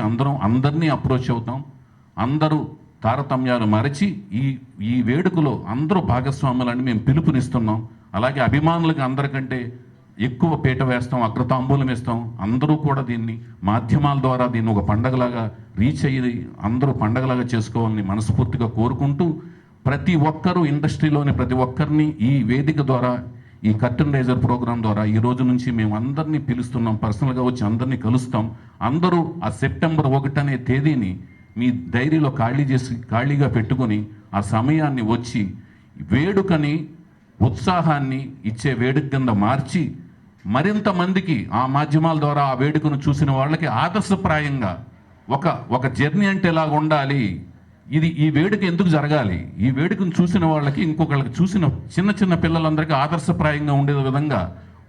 అందరినీ అప్రోచ్ అవుతాం. అందరూ తారతమ్యాలు మరచి ఈ వేడుకలో అందరూ భాగస్వాములని మేము పిలుపునిస్తున్నాం. అలాగే అభిమానులకి అందరికంటే ఎక్కువ పీట వేస్తాం, అగ్రతాంబూలం ఇస్తాం. అందరూ కూడా దీన్ని మాధ్యమాల ద్వారా దీన్ని ఒక పండగలాగా రీచ్ అయ్యి అందరూ పండగలాగా చేసుకోవాలని మనస్ఫూర్తిగా కోరుకుంటూ, ప్రతి ఒక్కరూ ఇండస్ట్రీలోని ప్రతి ఒక్కరిని ఈ వేదిక ద్వారా, ఈ కర్టన్ రైజర్ ప్రోగ్రాం ద్వారా ఈ రోజు నుంచి మేము అందరినీ పిలుస్తున్నాం. పర్సనల్గా వచ్చి అందరినీ కలుస్తాం. అందరూ ఆ సెప్టెంబర్ 1 అనే తేదీని మీ డైరీలో ఖాళీగా పెట్టుకొని ఆ సమయాన్ని వచ్చి వేడుకని ఉత్సాహాన్ని ఇచ్చే వేడుక కింద మార్చి మరింత మందికి ఆ మాధ్యమాల ద్వారా ఆ వేడుకను చూసిన వాళ్ళకి ఆదర్శప్రాయంగా ఒక జర్నీ అంటే ఎలాగ ఉండాలి, ఈ వేడుక ఎందుకు జరగాలి, ఈ వేడుకను చూసిన వాళ్ళకి ఇంకొకళ్ళకి చూసిన చిన్న పిల్లలందరికీ ఆదర్శప్రాయంగా ఉండే విధంగా,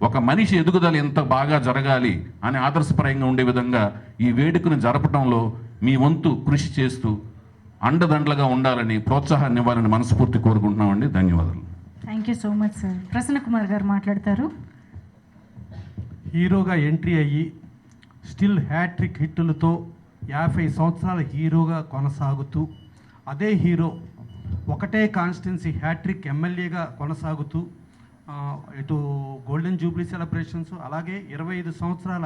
ఒక మనిషి ఎదుగుదల ఎంత బాగా జరగాలి అని ఆదర్శప్రాయంగా ఉండే విధంగా ఈ వేడుకను జరపడంలో మీ వంతు కృషి చేస్తూ అండదండలుగా ఉండాలని, ప్రోత్సాహాన్ని ఇవ్వాలని మనస్ఫూర్తి కోరుకుంటున్నామండి. ధన్యవాదాలు. Thank you so much sir. Prasanna Kumar గారు మాట్లాడతారు. హీరోగా ఎంట్రీ అయ్యి స్టిల్ హ్యాట్రిక్ హిట్టులతో 50 సంవత్సరాల హీరోగా కొనసాగుతూ, అదే హీరో ఒకటే కాన్స్టిట్యున్సీ హ్యాట్రిక్ ఎమ్మెల్యేగా కొనసాగుతూ, ఇటు గోల్డెన్ జూబ్లీ సెలబ్రేషన్స్, అలాగే 25 సంవత్సరాల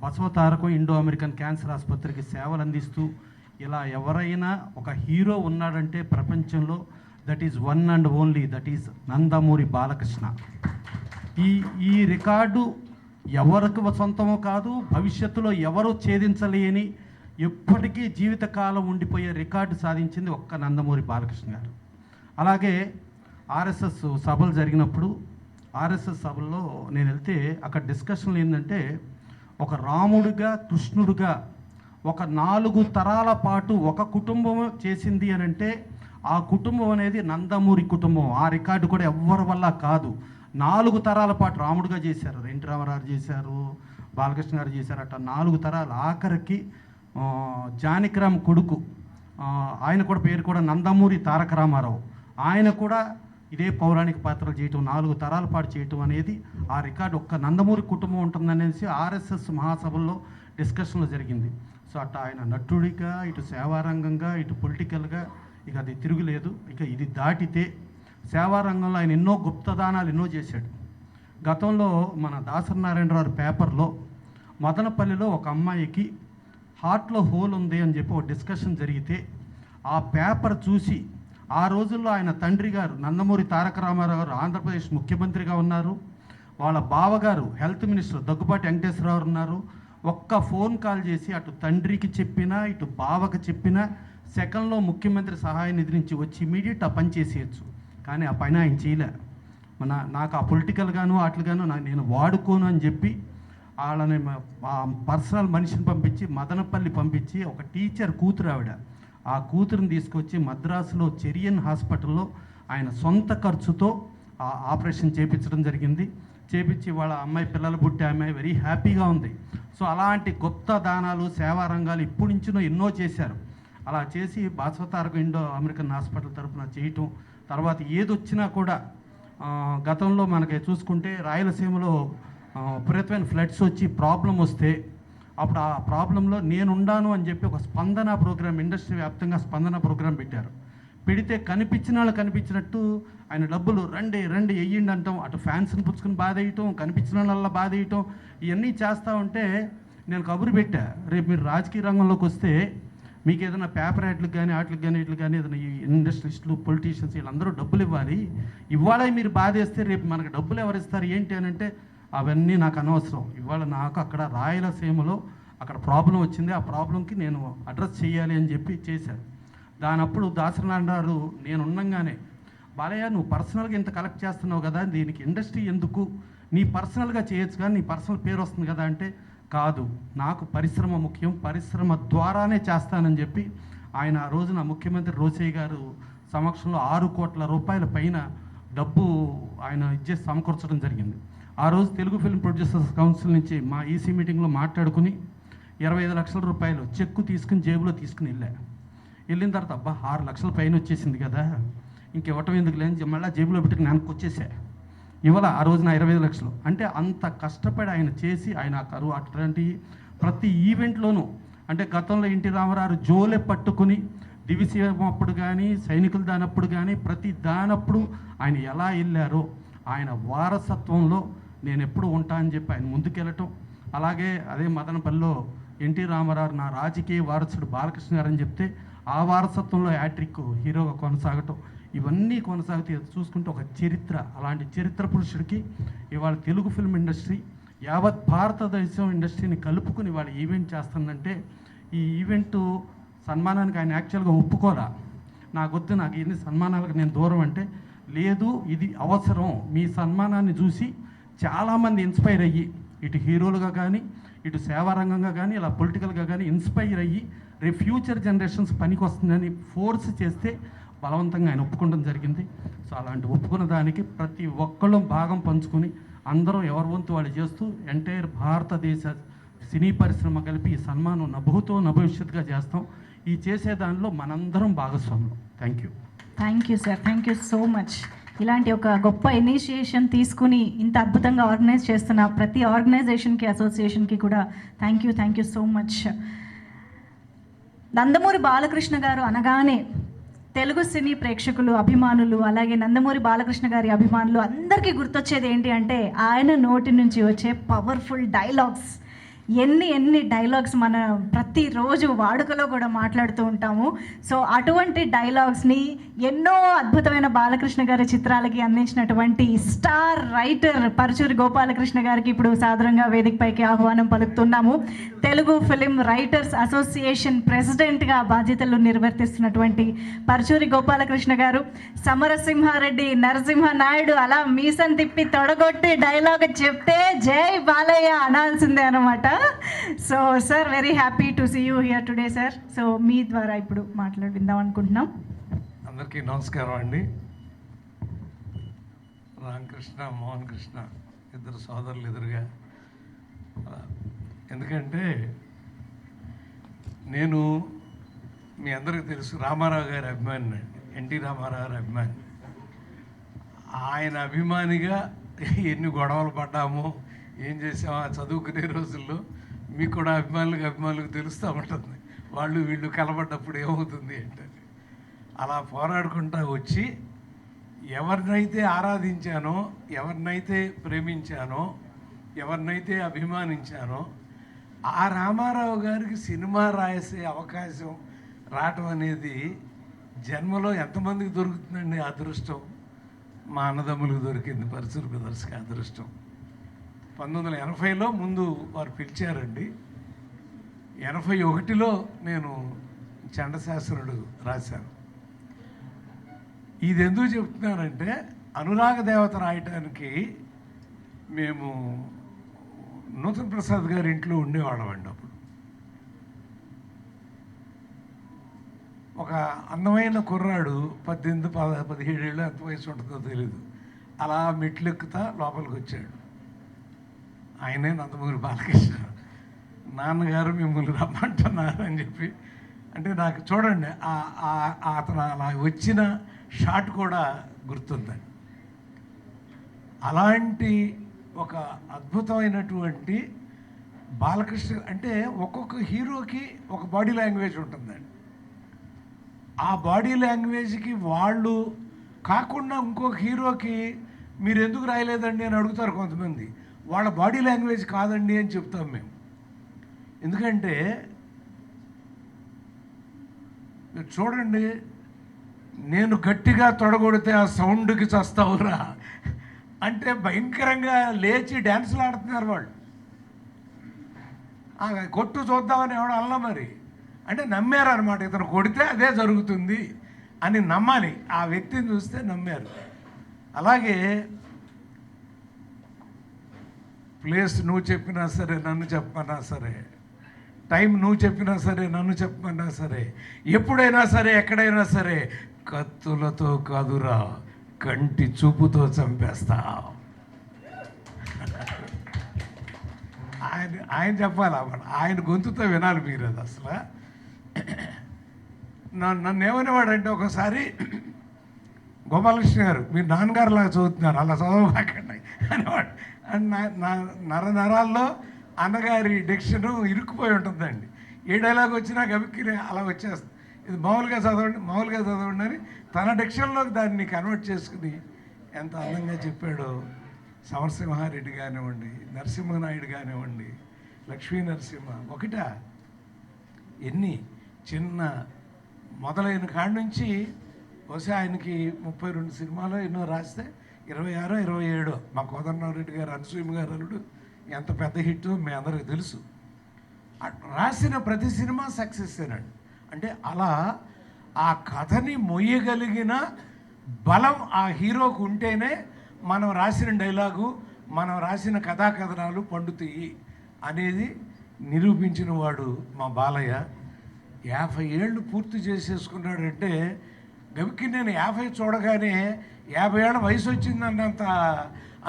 బసవతారకం ఇండో అమెరికన్ క్యాన్సర్ ఆసుపత్రికి సేవలు అందిస్తూ, ఇలా ఎవరైనా ఒక హీరో ఉన్నాడంటే ప్రపంచంలో that is one and only, that is Nandamuri Balakrishna. ఈ రికార్డు ఎవరికి సొంతమో కాదు, భవిష్యత్తులో ఎవరు ఛేదించలేని, ఎప్పటికీ జీవితకాలం ఉండిపోయే రికార్డు సాధించింది ఒక్క నందమూరి బాలకృష్ణ గారు. అలాగే ఆర్ఎస్ఎస్ సభలు జరిగినప్పుడు, ఆర్ఎస్ఎస్ సభల్లో నేను వెళ్తే అక్కడ డిస్కషన్లు ఏంటంటే, ఒక రాముడిగా కృష్ణుడిగా ఒక 4 తరాల పాటు ఒక కుటుంబం చేసింది అని అంటే ఆ కుటుంబం అనేది నందమూరి కుటుంబం. ఆ రికార్డు కూడా ఎవ్వరి వల్ల కాదు. 4 తరాల పాటు రాముడిగా చేశారు, ఎన్టీ రామారావు చేశారు, బాలకృష్ణ గారు చేశారు, అట్లా 4 తరాలు. ఆఖరికి జానకిరామ్ కొడుకు, ఆయన కూడా పేరు కూడా నందమూరి తారక రామారావు, ఆయన కూడా ఇదే పౌరాణిక పాత్రలు చేయటం, 4 తరాల పాటు చేయటం అనేది ఆ రికార్డు ఒక్క నందమూరి కుటుంబం ఉంటుందనేసి ఆర్ఎస్ఎస్ మహాసభల్లో డిస్కషన్లో జరిగింది. సో అట్లా ఆయన నటుడిగా, ఇటు సేవారంగంగా, ఇటు పొలిటికల్గా ఇక అది తిరుగులేదు. ఇక ఇది దాటితే సేవారంగంలో ఆయన ఎన్నో గుప్తదానాలు ఎన్నో చేశాడు. గతంలో మన దాసరి నారాయణరావు పేపర్లో మదనపల్లిలో ఒక అమ్మాయికి హార్ట్లో హోల్ ఉంది అని చెప్పి ఒక డిస్కషన్ జరిగితే, ఆ పేపర్ చూసి, ఆ రోజుల్లో ఆయన తండ్రి గారు నందమూరి తారక రామారావు గారు ఆంధ్రప్రదేశ్ ముఖ్యమంత్రిగా ఉన్నారు, వాళ్ళ బావగారు హెల్త్ మినిస్టర్ దగ్గుబాటి వెంకటేశ్వరరావు ఉన్నారు. ఒక్క ఫోన్ కాల్ చేసి అటు తండ్రికి చెప్పినా ఇటు బావకి చెప్పినా సెకండ్లో ముఖ్యమంత్రి సహాయ నిధి నుంచి వచ్చి ఇమీడియట్ ఆ పని చేసేయచ్చు. కానీ ఆ పని ఆయన చేయలే. నాకు ఆ పొలిటికల్గాను వాటిగాను నేను వాడుకోను అని చెప్పి వాళ్ళని పర్సనల్ మనిషిని పంపించి మదనపల్లి పంపించి, ఒక టీచర్ కూతురు ఆవిడ, ఆ కూతురుని తీసుకొచ్చి మద్రాసులో చెరియన్ హాస్పిటల్లో ఆయన సొంత ఖర్చుతో ఆ ఆపరేషన్ చేయించడం జరిగింది. చేపించి వాళ్ళ అమ్మాయి పిల్లలు పుట్టే అమ్మాయి వెరీ హ్యాపీగా ఉంది. సో అలాంటి గొప్ప దానాలు, సేవా రంగాలు ఇప్పటి నుంచినో ఎన్నో చేశారు. అలా చేసి బసవతారకం ఇండో అమెరికన్ హాస్పిటల్ తరఫున చేయటం, తర్వాత ఏదొచ్చినా కూడా గతంలో మనకి చూసుకుంటే రాయలసీమలో విపరీతమైన ఫ్లడ్స్ వచ్చి ప్రాబ్లం వస్తే అప్పుడు ఆ ప్రాబ్లంలో నేనుండాను అని చెప్పి ఒక స్పందన ప్రోగ్రాం, ఇండస్ట్రీ వ్యాప్తంగా స్పందన ప్రోగ్రాం పెట్టారు. పెడితే కనిపించిన వాళ్ళు కనిపించినట్టు ఆయన డబ్బులు రండి రండి వెయ్యండి అంటాం, అటు ఫ్యాన్స్ని పుచ్చుకుని బాధ వేయటం, కనిపించిన వాళ్ళ బాధ వేయటం, ఇవన్నీ చేస్తూ ఉంటే నేను కబురు పెట్టా, రేపు మీరు రాజకీయ రంగంలోకి వస్తే మీకు ఏదైనా పేపర్ యాడ్లకు కానీ వాటికి కానీ వీటికి కానీ ఏదైనా ఈ ఇండస్ట్రియలిస్టులు, పొలిటీషియన్స్ వీళ్ళందరూ డబ్బులు ఇవ్వాలి, ఇవాళ మీరు బాధ వేస్తే రేపు మనకు డబ్బులు ఎవరు ఇస్తారు ఏంటి అని అంటే, అవన్నీ నాకు అనవసరం. ఇవాళ నాకు అక్కడ రాయలసీమలో అక్కడ ప్రాబ్లం వచ్చింది, ఆ ప్రాబ్లంకి నేను అడ్రస్ చేయాలి అని చెప్పి చేశాను. దానప్పుడు దాసనారాయణ గారు నేను ఉండంగానే, బాలయ్య నువ్వు పర్సనల్గా ఇంత కలెక్ట్ చేస్తున్నావు కదా, దీనికి ఇండస్ట్రీ ఎందుకు, నీ పర్సనల్గా చేయొచ్చు కానీ నీ పర్సనల్ పేరు వస్తుంది కదా అంటే, కాదు నాకు పరిశ్రమ ముఖ్యం, పరిశ్రమ ద్వారానే చేస్తానని చెప్పి ఆయన ఆ రోజున ముఖ్యమంత్రి రోసయ్య గారు సమక్షంలో 6 కోట్ల రూపాయల పైన డబ్బు ఆయన ఇచ్చేసి సమకూర్చడం జరిగింది. ఆ రోజు తెలుగు ఫిల్మ్ ప్రొడ్యూసర్స్ కౌన్సిల్ నుంచి మా ఈసీ మీటింగ్లో మాట్లాడుకుని 25 లక్షల రూపాయలు చెక్కు తీసుకుని జేబులో తీసుకుని వెళ్ళిన తర్వాత అబ్బా 6 లక్షల పైన వచ్చేసింది కదా, ఇంకివ్వటం ఎందుకు లేని మళ్ళీ జేబులో పెట్టుకుని వెనక్కి వచ్చేసా. ఇవాళ ఆ రోజున 25 లక్షలు అంటే అంత కష్టపడి ఆయన చేసి ఆయన కరువు అట్లాంటి ప్రతి ఈవెంట్లోనూ, అంటే గతంలో ఎన్టీ రామారావు జోలె పట్టుకుని డివిసీఎం అప్పుడు కానీ సైనికులు దానప్పుడు కానీ ప్రతి దానప్పుడు ఆయన ఎలా వెళ్ళారో ఆయన వారసత్వంలో నేను ఎప్పుడు ఉంటా అని చెప్పి ఆయన ముందుకెళ్ళటం. అలాగే అదే మదనపల్లిలో ఎన్టీ రామారావు నా రాజకీయ వారసుడు బాలకృష్ణ గారు అని చెప్తే ఆ వారసత్వంలో యాట్రిక్ హీరోగా కొనసాగటం, ఇవన్నీ కొనసాగితే చూసుకుంటే ఒక చరిత్ర, అలాంటి చరిత్ర పురుషుడికి ఇవాళ తెలుగు ఫిల్మ్ ఇండస్ట్రీ యావత్ భారతదేశం ఇండస్ట్రీని కలుపుకుని ఇవాళ ఈవెంట్ చేస్తుందంటే, ఈ ఈవెంటు సన్మానానికి ఆయన యాక్చువల్గా ఒప్పుకోరా, నాకొద్దు, నాకు ఎన్ని సన్మానాలకు నేను దూరం అంటే, లేదు ఇది అవసరం, మీ సన్మానాన్ని చూసి చాలామంది ఇన్స్పైర్ అయ్యి ఇటు హీరోలుగా కానీ ఇటు సేవారంగంగా కానీ ఇలా పొలిటికల్గా కానీ ఇన్స్పైర్ అయ్యి రేపు ఫ్యూచర్ జనరేషన్స్ పనికి వస్తుందని ఫోర్స్ చేస్తే బలవంతంగా ఆయన ఒప్పుకోవడం జరిగింది. సో అలాంటి ఒప్పుకున్న దానికి ప్రతి ఒక్కళ్ళు భాగం పంచుకొని అందరూ ఎవరి వంతు వాళ్ళు చేస్తూ ఎంటైర్ భారతదేశ సినీ పరిశ్రమ కలిపి ఈ సన్మానం నభూతో నభవిష్యత్తుగా చేస్తాం. ఈ చేసే దానిలో మనందరం భాగస్వాములు. Thank you sir, thank you so much. ఇలాంటి ఒక గొప్ప ఇనిషియేషన్ తీసుకుని ఇంత అద్భుతంగా ఆర్గనైజ్ చేస్తున్న ప్రతి ఆర్గనైజేషన్కి, అసోసియేషన్కి కూడా thank you so much. Nandamuri Balakrishna గారు అనగానే తెలుగు సినీ ప్రేక్షకులు, అభిమానులు, అలాగే నందమూరి బాలకృష్ణ గారి అభిమానులు అందరికీ గుర్తొచ్చేది ఏంటి అంటే ఆయన నోటి నుంచి వచ్చే పవర్ఫుల్ డైలాగ్స్. ఎన్ని డైలాగ్స్ మన ప్రతిరోజు వాడుకలో కూడా మాట్లాడుతూ ఉంటాము. సో అటువంటి డైలాగ్స్ని ఎన్నో అద్భుతమైన బాలకృష్ణ గారి చిత్రాలకి అందించినటువంటి స్టార్ రైటర్ పరుచూరి గోపాలకృష్ణ గారికి ఇప్పుడు సాదరంగా వేదికపైకి ఆహ్వానం పలుకుతున్నాము. తెలుగు ఫిలిం రైటర్స్ అసోసియేషన్ ప్రెసిడెంట్గా బాధ్యతలు నిర్వర్తిస్తున్నటువంటి పరుచూరి గోపాలకృష్ణ గారు సమరసింహారెడ్డి, నరసింహ నాయుడు అలా మీసం తిప్పి తొడగొట్టి డైలాగ్ చెప్తే జై బాలయ్య అనాల్సిందే అనమాట. So sir, very happy to see you here today sir. So మీ ద్వారా ఇప్పుడు మాట్లాడిద్దాం అనుకుంటున్నాం. అందరికీ నమస్కారం అండి. రామకృష్ణ, మోహన్ కృష్ణ ఇద్దరు సోదరులు ఎదురుగా, ఎందుకంటే నేను మీ అందరికీ తెలుసు రామారావు గారి అభిమాని అండి, ఎన్టీ రామారావు గారి అభిమాని. ఆయన అభిమానిగా ఎన్ని గొడవలు పడ్డామో, ఏం చేసామో ఆ చదువుకునే రోజుల్లో మీకు కూడా అభిమానులకు తెలుస్తూ ఉంటుంది, వాళ్ళు వీళ్ళు కలబడ్డప్పుడు ఏమవుతుంది అంటే. అలా పోరాడుకుంటూ వచ్చి ఎవరినైతే ఆరాధించానో, ఎవరినైతే ప్రేమించానో, ఎవరినైతే అభిమానించానో ఆ రామారావు గారికి సినిమా రాసే అవకాశం రావటం అనేది జన్మలో ఎంతమందికి దొరుకుతుందండి? అదృష్టం మా అన్నదమ్ములకు దొరికింది, పరుచూరి బ్రదర్స్కి అదృష్టం. 1980లో ముందు వారు పిలిచారండి. 81లో నేను చండశాస్త్రుడు రాశాను. ఇది ఎందుకు చెప్తున్నానంటే, అనురాగ దేవత రాయటానికి మేము నూతన్ ప్రసాద్ గారి ఇంట్లో ఉండేవాళ్ళం అండి. అప్పుడు ఒక అందమైన కుర్రాడు 18-17 ఏళ్ళు ఎంత వయసు ఉంటుందో తెలీదు, అలా మెట్లెక్కుతా లోపలికి వచ్చాడు. ఆయనే నందమూరి బాలకృష్ణ. నాన్నగారు మిమ్మల్ని రమ్మంటున్నారు అని చెప్పి, అంటే నాకు చూడండి అతను అలా వచ్చిన షాట్ కూడా గుర్తుందండి. అలాంటి ఒక అద్భుతమైనటువంటి బాలకృష్ణ అంటే ఒక్కొక్క హీరోకి ఒక బాడీ లాంగ్వేజ్ ఉంటుందండి. ఆ బాడీ లాంగ్వేజ్కి వాళ్ళు కాకుండా ఇంకొక హీరోకి మీరు ఎందుకు రాయలేదండి అని అడుగుతారు కొంతమంది. వాళ్ళ బాడీ లాంగ్వేజ్ కాదండి అని చెప్తాం మేము. ఎందుకంటే చూడండి, నేను గట్టిగా తొడగొడితే ఆ సౌండ్కి చస్తావురా అంటే భయంకరంగా లేచి డ్యాన్సులు ఆడుతున్నారు వాళ్ళు. కొట్టు చూద్దామని ఎవడు అన్నా మరి అంటే నమ్మారు అనమాట, ఇతను కొడితే అదే జరుగుతుంది అని నమ్మాలి. ఆ వ్యక్తిని చూస్తే నమ్మారు. అలాగే ప్లేస్ నువ్వు చెప్పినా సరే, నన్ను చెప్పమన్నా సరే, టైం నువ్వు చెప్పినా సరే, నన్ను చెప్పమన్నా సరే, ఎప్పుడైనా సరే, ఎక్కడైనా సరే, కత్తులతో కాదురా, కంటి చూపుతో చంపేస్తా. ఆయన చెప్పాలి, ఆయన గొంతుతో వినాలి మీరు. అది అసలు నన్ను ఏమనేవాడంటే ఒకసారి, గోపాలకృష్ణ గారు మీరు నాన్నగారులాగా చదువుతున్నారు, అలా చదవకండి అనేవాడు. నరాల్లో అన్నగారి డిక్షను ఇరుక్కుపోయి ఉంటుందండి. ఏ డైలాగ్ వచ్చినా గబిక్కి అలా వచ్చేస్తుంది. ఇది మామూలుగా చదవండి అని తన డిక్షన్లోకి దాన్ని కన్వర్ట్ చేసుకుని ఎంత అందంగా చెప్పాడో. సమరసింహారెడ్డి కానివ్వండి, నరసింహనాయుడు కానివ్వండి, లక్ష్మీ నరసింహ ఒకటా ఎన్ని చిన్న మొదలైన కాడి నుంచి బహుశా ఆయనకి 32 సినిమాలు ఎన్నో రాస్తే 26, 27 మా కోదండరామరెడ్డి గారు, అనసూయ గారు అల్లుడు ఎంత పెద్ద హిట్ మీ అందరికీ తెలుసు. రాసిన ప్రతి సినిమా సక్సెస్ ఏనండి. అంటే అలా ఆ కథని మొయ్యగలిగిన బలం ఆ హీరోకు ఉంటేనే మనం రాసిన డైలాగు, మనం రాసిన కథాకథనాలు పండుతాయి అనేది నిరూపించిన వాడు మా బాలయ్య. 50 ఏళ్ళు పూర్తి చేసేసుకున్నాడంటే గవికి నేను 50 చూడగానే 50 ఏళ్ళ వయసు వచ్చిందన్నంత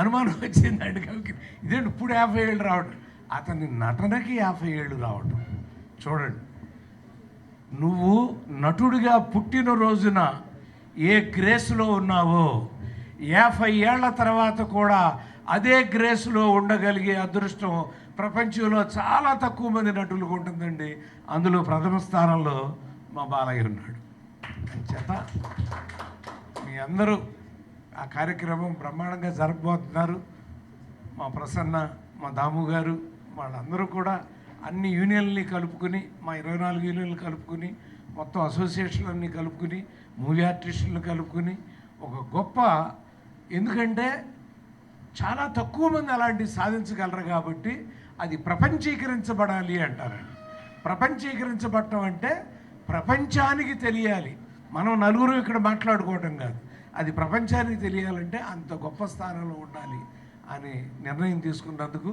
అనుమానం వచ్చిందండి గవికి. ఇదేంటి ఇప్పుడు 50 ఏళ్ళు రావడం, అతని నటనకి 50 ఏళ్ళు రావడం. చూడండి, నువ్వు నటుడిగా పుట్టిన రోజున ఏ గ్రేస్లో ఉన్నావో 50 ఏళ్ల తర్వాత కూడా అదే గ్రేస్లో ఉండగలిగే అదృష్టం ప్రపంచంలో చాలా తక్కువ మంది నటులకు ఉంటుందండి. అందులో ప్రథమ స్థానంలో మా బాలయ్య ఉన్నాడు. చేత మీ అందరూ ఆ కార్యక్రమం బ్రహ్మాండంగా జరపబోతున్నారు. మా ప్రసన్న, మా దాము గారు, వాళ్ళందరూ కూడా అన్ని యూనియన్లని కలుపుకుని, మా 24 యూనియన్లు కలుపుకుని, మొత్తం అసోసియేషన్లన్నీ కలుపుకుని, మూవీ ఆర్టిస్టులను కలుపుకుని ఒక గొప్ప, ఎందుకంటే చాలా తక్కువ మంది అలాంటివి సాధించగలరు కాబట్టి అది ప్రపంచీకరించబడాలి అంటారండి. ప్రపంచీకరించబడటం అంటే ప్రపంచానికి తెలియాలి. మనం నలుగురు ఇక్కడ మాట్లాడుకోవటం కాదు, అది ప్రపంచానికి తెలియాలంటే అంత గొప్ప స్థానంలో ఉండాలి అని నిర్ణయం తీసుకున్నందుకు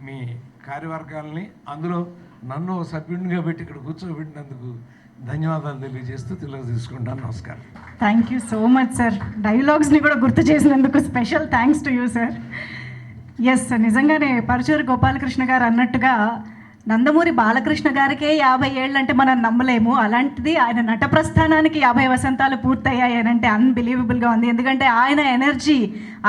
మీ కార్యవర్గాల్ని, అందులో నన్ను సభ్యునిగా పెట్టి ఇక్కడ కూర్చోబెట్టినందుకు ధన్యవాదాలు తెలియజేస్తూ తీసుకుంటాను. నమస్కారం. Thank you so much sir. డైలాగ్స్ని కూడా గుర్తు చేసినందుకు special thanks to you sir. Yes, నిజంగానే పరుచూరి గోపాలకృష్ణ గారు అన్నట్టుగా నందమూరి బాలకృష్ణ గారికే 50 ఏళ్ళు అంటే మనం నమ్మలేము. అలాంటిది ఆయన నట ప్రస్థానానికి 50 వసంతాలు పూర్తయ్యాయి అని అంటే అన్బిలీవబుల్గా ఉంది. ఎందుకంటే ఆయన ఎనర్జీ,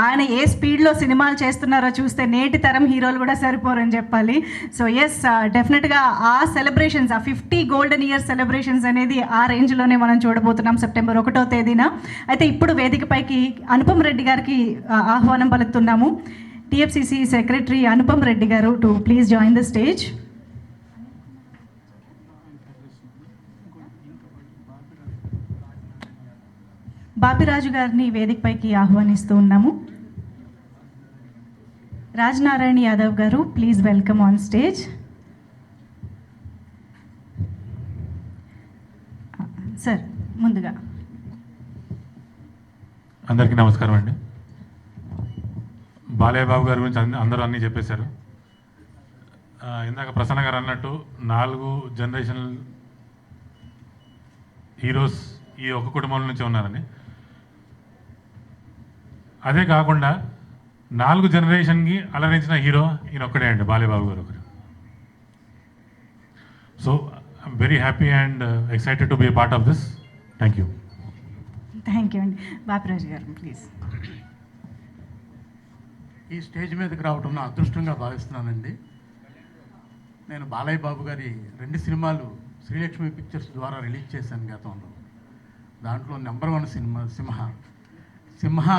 ఆయన ఏ స్పీడ్లో సినిమాలు చేస్తున్నారో చూస్తే నేటి తరం హీరోలు కూడా సరిపోరని చెప్పాలి. సో ఎస్, డెఫినెట్గా ఆ సెలబ్రేషన్స్, ఆ 50 గోల్డెన్ ఇయర్ సెలబ్రేషన్స్ అనేది ఆ రేంజ్లోనే మనం చూడబోతున్నాం సెప్టెంబర్ 1వ తేదీన. అయితే ఇప్పుడు వేదికపైకి అనుపమ్ రెడ్డి గారికి ఆహ్వానం పలుకుతున్నాము. టీఎఫ్సిసి సెక్రటరీ అనుపమ్ రెడ్డి గారు to please join the stage. Bapiraju గారిని వేదికపైకి ఆహ్వానిస్తూ ఉన్నాము. రాజనారాయణ యాదవ్ గారు, please welcome on stage. Sir, ముందుగా అందరికీ నమస్కారం అండి. బాలయ్య బాబు గారి గురించి అందరూ అన్నీ చెప్పేశారు. ఇందాక ప్రసన్న గారు అన్నట్టు 4 జనరేషన్ హీరోస్ ఈ ఒక్క కుటుంబం నుంచి ఉన్నారని. అదే కాకుండా 4 జనరేషన్కి అలరించిన హీరో ఈయన ఒక్కడే అండి, బాలయ్య బాబు గారు ఒకరు. So I'm very happy and excited to be part of this. Thank you. Thank you అండి. బాపిరాజు గారు ప్లీజ్. ఈ స్టేజ్ మీదకి రావటం నా అదృష్టంగా భావిస్తున్నానండి. నేను బాలయ్య బాబు గారి 2 సినిమాలు శ్రీలక్ష్మి పిక్చర్స్ ద్వారా రిలీజ్ చేశాను గతంలో. దాంట్లో నెంబర్ 1 సినిమా సింహ.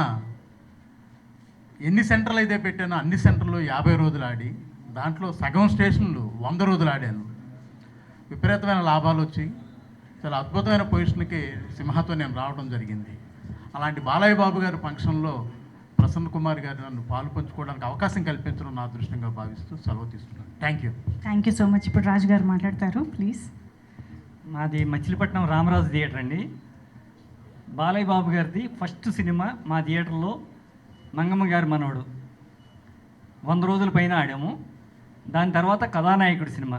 ఎన్ని సెంటర్లు అయితే పెట్టానో అన్ని సెంటర్లు 50 రోజులు ఆడి, దాంట్లో సగం స్టేషన్లు 100 రోజులు ఆడాను. విపరీతమైన లాభాలు వచ్చి చాలా అద్భుతమైన పొజిషన్కి సింహతో నేను రావడం జరిగింది. అలాంటి బాలయ్య బాబు గారి ఫంక్షన్లో ప్రసన్న కుమార్ గారు నన్ను పాలు పంచుకోవడానికి అవకాశం కల్పించడం నా అదృష్టంగా భావిస్తూ సెలవు తీసుకున్నాను. Thank you. Thank you so much. ఇప్పుడు రాజు గారు మాట్లాడతారు ప్లీజ్. మాది మచిలీపట్నం రామరాజు థియేటర్ అండి. బాలయ్య బాబు గారిది ఫస్ట్ సినిమా మా థియేటర్లో మంగమ్మ గారి మనవడు 100 రోజుల పైన ఆడాము. దాని తర్వాత కథానాయకుడు సినిమా,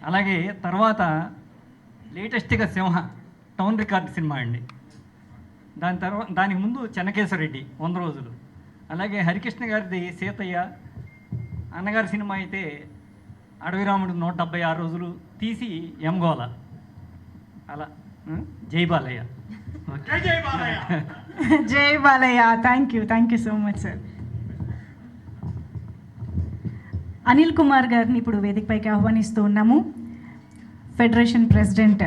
అలాగే తర్వాత లేటెస్ట్గా సింహ టౌన్ రికార్డ్ సినిమా అండి. దానికి ముందు చెన్నకేశ్వరరెడ్డి 100 రోజులు, అలాగే హరికృష్ణ గారిది సీతయ్య, అన్నగారి సినిమా అయితే అడవిరాముడు 176 రోజులు తీసి ఎంగోల. అలా జై బాలయ్య. జై Balayya. Thank you so much sir. Anil Kumar గారిని ఇప్పుడు వేదికపైకి ఆహ్వానిస్తూ ఉన్నాము. ఫెడరేషన్ ప్రెసిడెంట్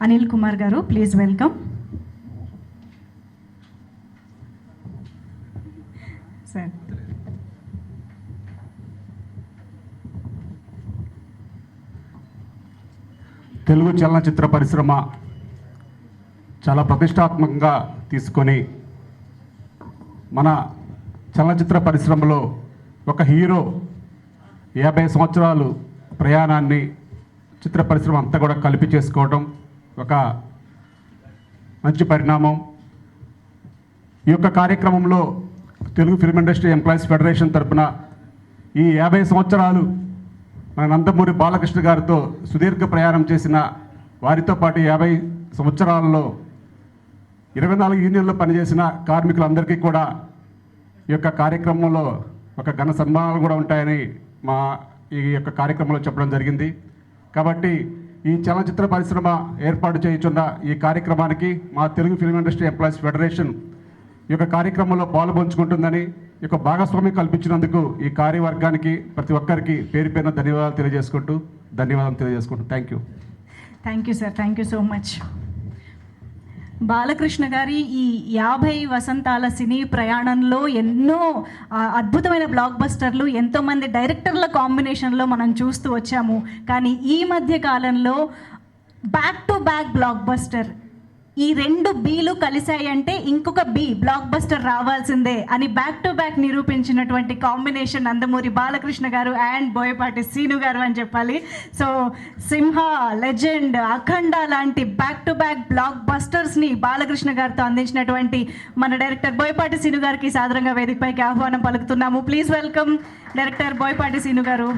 అనిల్ కుమార్ గారు, ప్లీజ్ వెల్కమ్. సార్ తెలుగు చలనచిత్ర పరిశ్రమ చాలా ప్రతిష్టాత్మకంగా తీసుకొని మన చలనచిత్ర పరిశ్రమలో ఒక హీరో 50 సంవత్సరాలు ప్రయాణాన్ని చిత్ర పరిశ్రమ అంతా కూడా కలిపి చేసుకోవడం ఒక మంచి పరిణామం. ఈ యొక్క కార్యక్రమంలో Telugu film industry employees federation తరఫున ఈ 50 సంవత్సరాలు మన నందమూరి బాలకృష్ణ గారితో సుదీర్ఘ ప్రయాణం చేసిన వారితో పాటు 50 సంవత్సరాలలో 24 యూనియన్లో పనిచేసిన కార్మికులందరికీ కూడా ఈ యొక్క కార్యక్రమంలో ఒక ఘన సన్మానాలు కూడా ఉంటాయని ఈ యొక్క కార్యక్రమంలో చెప్పడం జరిగింది. కాబట్టి ఈ చలనచిత్ర పరిశ్రమ ఏర్పాటు చేయుచున్న ఈ కార్యక్రమానికి మా Telugu film industry employees federation ఈ యొక్క కార్యక్రమంలో పాల్పంచుకుంటుందని, ఈ యొక్క భాగస్వామ్యం కల్పించినందుకు ఈ కార్యవర్గానికి ప్రతి ఒక్కరికి పేరు పేరున ధన్యవాదాలు తెలియజేసుకుంటూ thank you sir. Thank you so much. Balakrishna గారి ఈ 50 వసంతాల సినీ ప్రయాణంలో ఎన్నో అద్భుతమైన బ్లాక్ బస్టర్లు, ఎంతోమంది డైరెక్టర్ల కాంబినేషన్లో మనం చూస్తూ వచ్చాము. కానీ ఈ మధ్య కాలంలో back to back block buster, ఈ 2 బీలు కలిశాయంటే ఇంకొక బి బ్లాక్ బస్టర్ రావాల్సిందే అని బ్యాక్ టు బ్యాక్ నిరూపించినటువంటి కాంబినేషన్ నందమూరి బాలకృష్ణ గారు అండ్ బోయపాటి శ్రీను గారు అని చెప్పాలి. సో సింహ, లెజెండ్, అఖండ లాంటి బ్యాక్ టు బ్యాక్ బ్లాక్ బస్టర్స్ని బాలకృష్ణ గారితో అందించినటువంటి మన డైరెక్టర్ బోయపాటి శ్రీను గారికి సాదరంగా వేదికపైకి ఆహ్వానం పలుకుతున్నాము. Please welcome director Boyapati Srinu garu.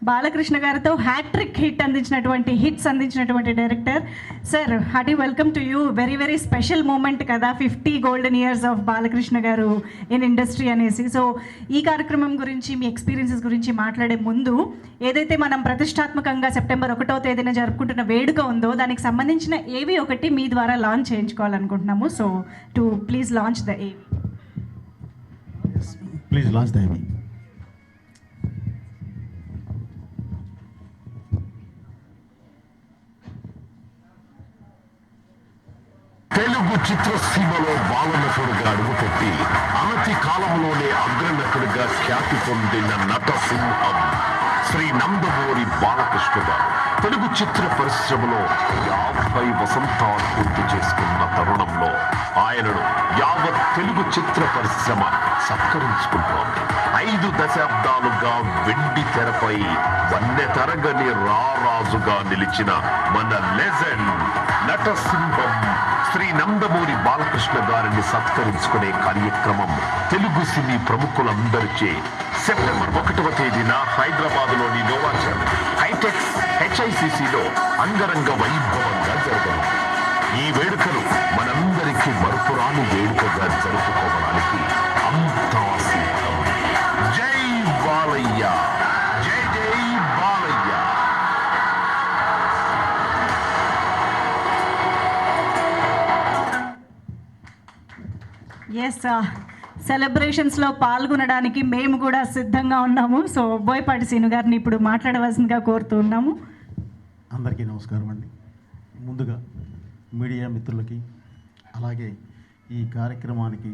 Balakrishna గారితో హ్యాట్రిక్ హిట్స్ అందించినటువంటి director sir, hearty welcome to you. Very very special moment కదా, 50 గోల్డెన్ ఇయర్స్ ఆఫ్ బాలకృష్ణ గారు ఇన్ ఇండస్ట్రీ అనేసి. సో ఈ కార్యక్రమం గురించి, మీ ఎక్స్పీరియన్సెస్ గురించి మాట్లాడే ముందు, ఏదైతే మనం ప్రతిష్టాత్మకంగా సెప్టెంబర్ 1వ తేదీన జరుపుకుంటున్న వేడుక ఉందో దానికి సంబంధించిన ఏవి ఒకటి మీ ద్వారా లాంచ్ చేయించుకోవాలనుకుంటున్నాము. So to please launch the AV. Please launch the AV. Telugu చిత్రసీమలో బాలనటుడిగా అడుగుపెట్టి అనతి కాలంలోనే అగ్రనటుడిగా ఖ్యాతి పొందిన నటసింహం శ్రీ నందమూరి బాలకృష్ణ గారు తెలుగు చిత్ర పరిశ్రమలో 50 వసంతాలు పూర్తి చేసుకున్న తరుణంలో ఆయనను యావత్ తెలుగు చిత్ర పరిశ్రమ సత్కరించుకుంటోంది. 5 దశాబ్దాలుగా వెండి తెరపై వన్నె తరగని రారాజుగా నిలిచిన మన లెజెండ్ నటసింహం శ్రీ నందమూరి బాలకృష్ణ గారిని సత్కరించుకునే కార్యక్రమం తెలుగు సినీ ప్రముఖులందరిచే సెప్టెంబర్ 1వ తేదీన హైదరాబాద్లోని నోవాచర్ హైటెక్స్ HICCలో అంగరంగ వైభవంగా జరగనుంది. ఈ వేడుకలు మనందరికీ మరుపురాని వేడుకగా జరుపుకోవడానికి అంతా సిద్ధం. జై బాలయ్య, జై జై బాలయ్య. ఎస్, సెలబ్రేషన్స్లో పాల్గొనడానికి మేము కూడా సిద్ధంగా ఉన్నాము. సో బోయపాటి శ్రీను గారిని ఇప్పుడు మాట్లాడవలసిందిగా కోరుతూ ఉన్నాము. అందరికీ నమస్కారం అండి. ముందుగా మీడియా మిత్రులకి, అలాగే ఈ కార్యక్రమానికి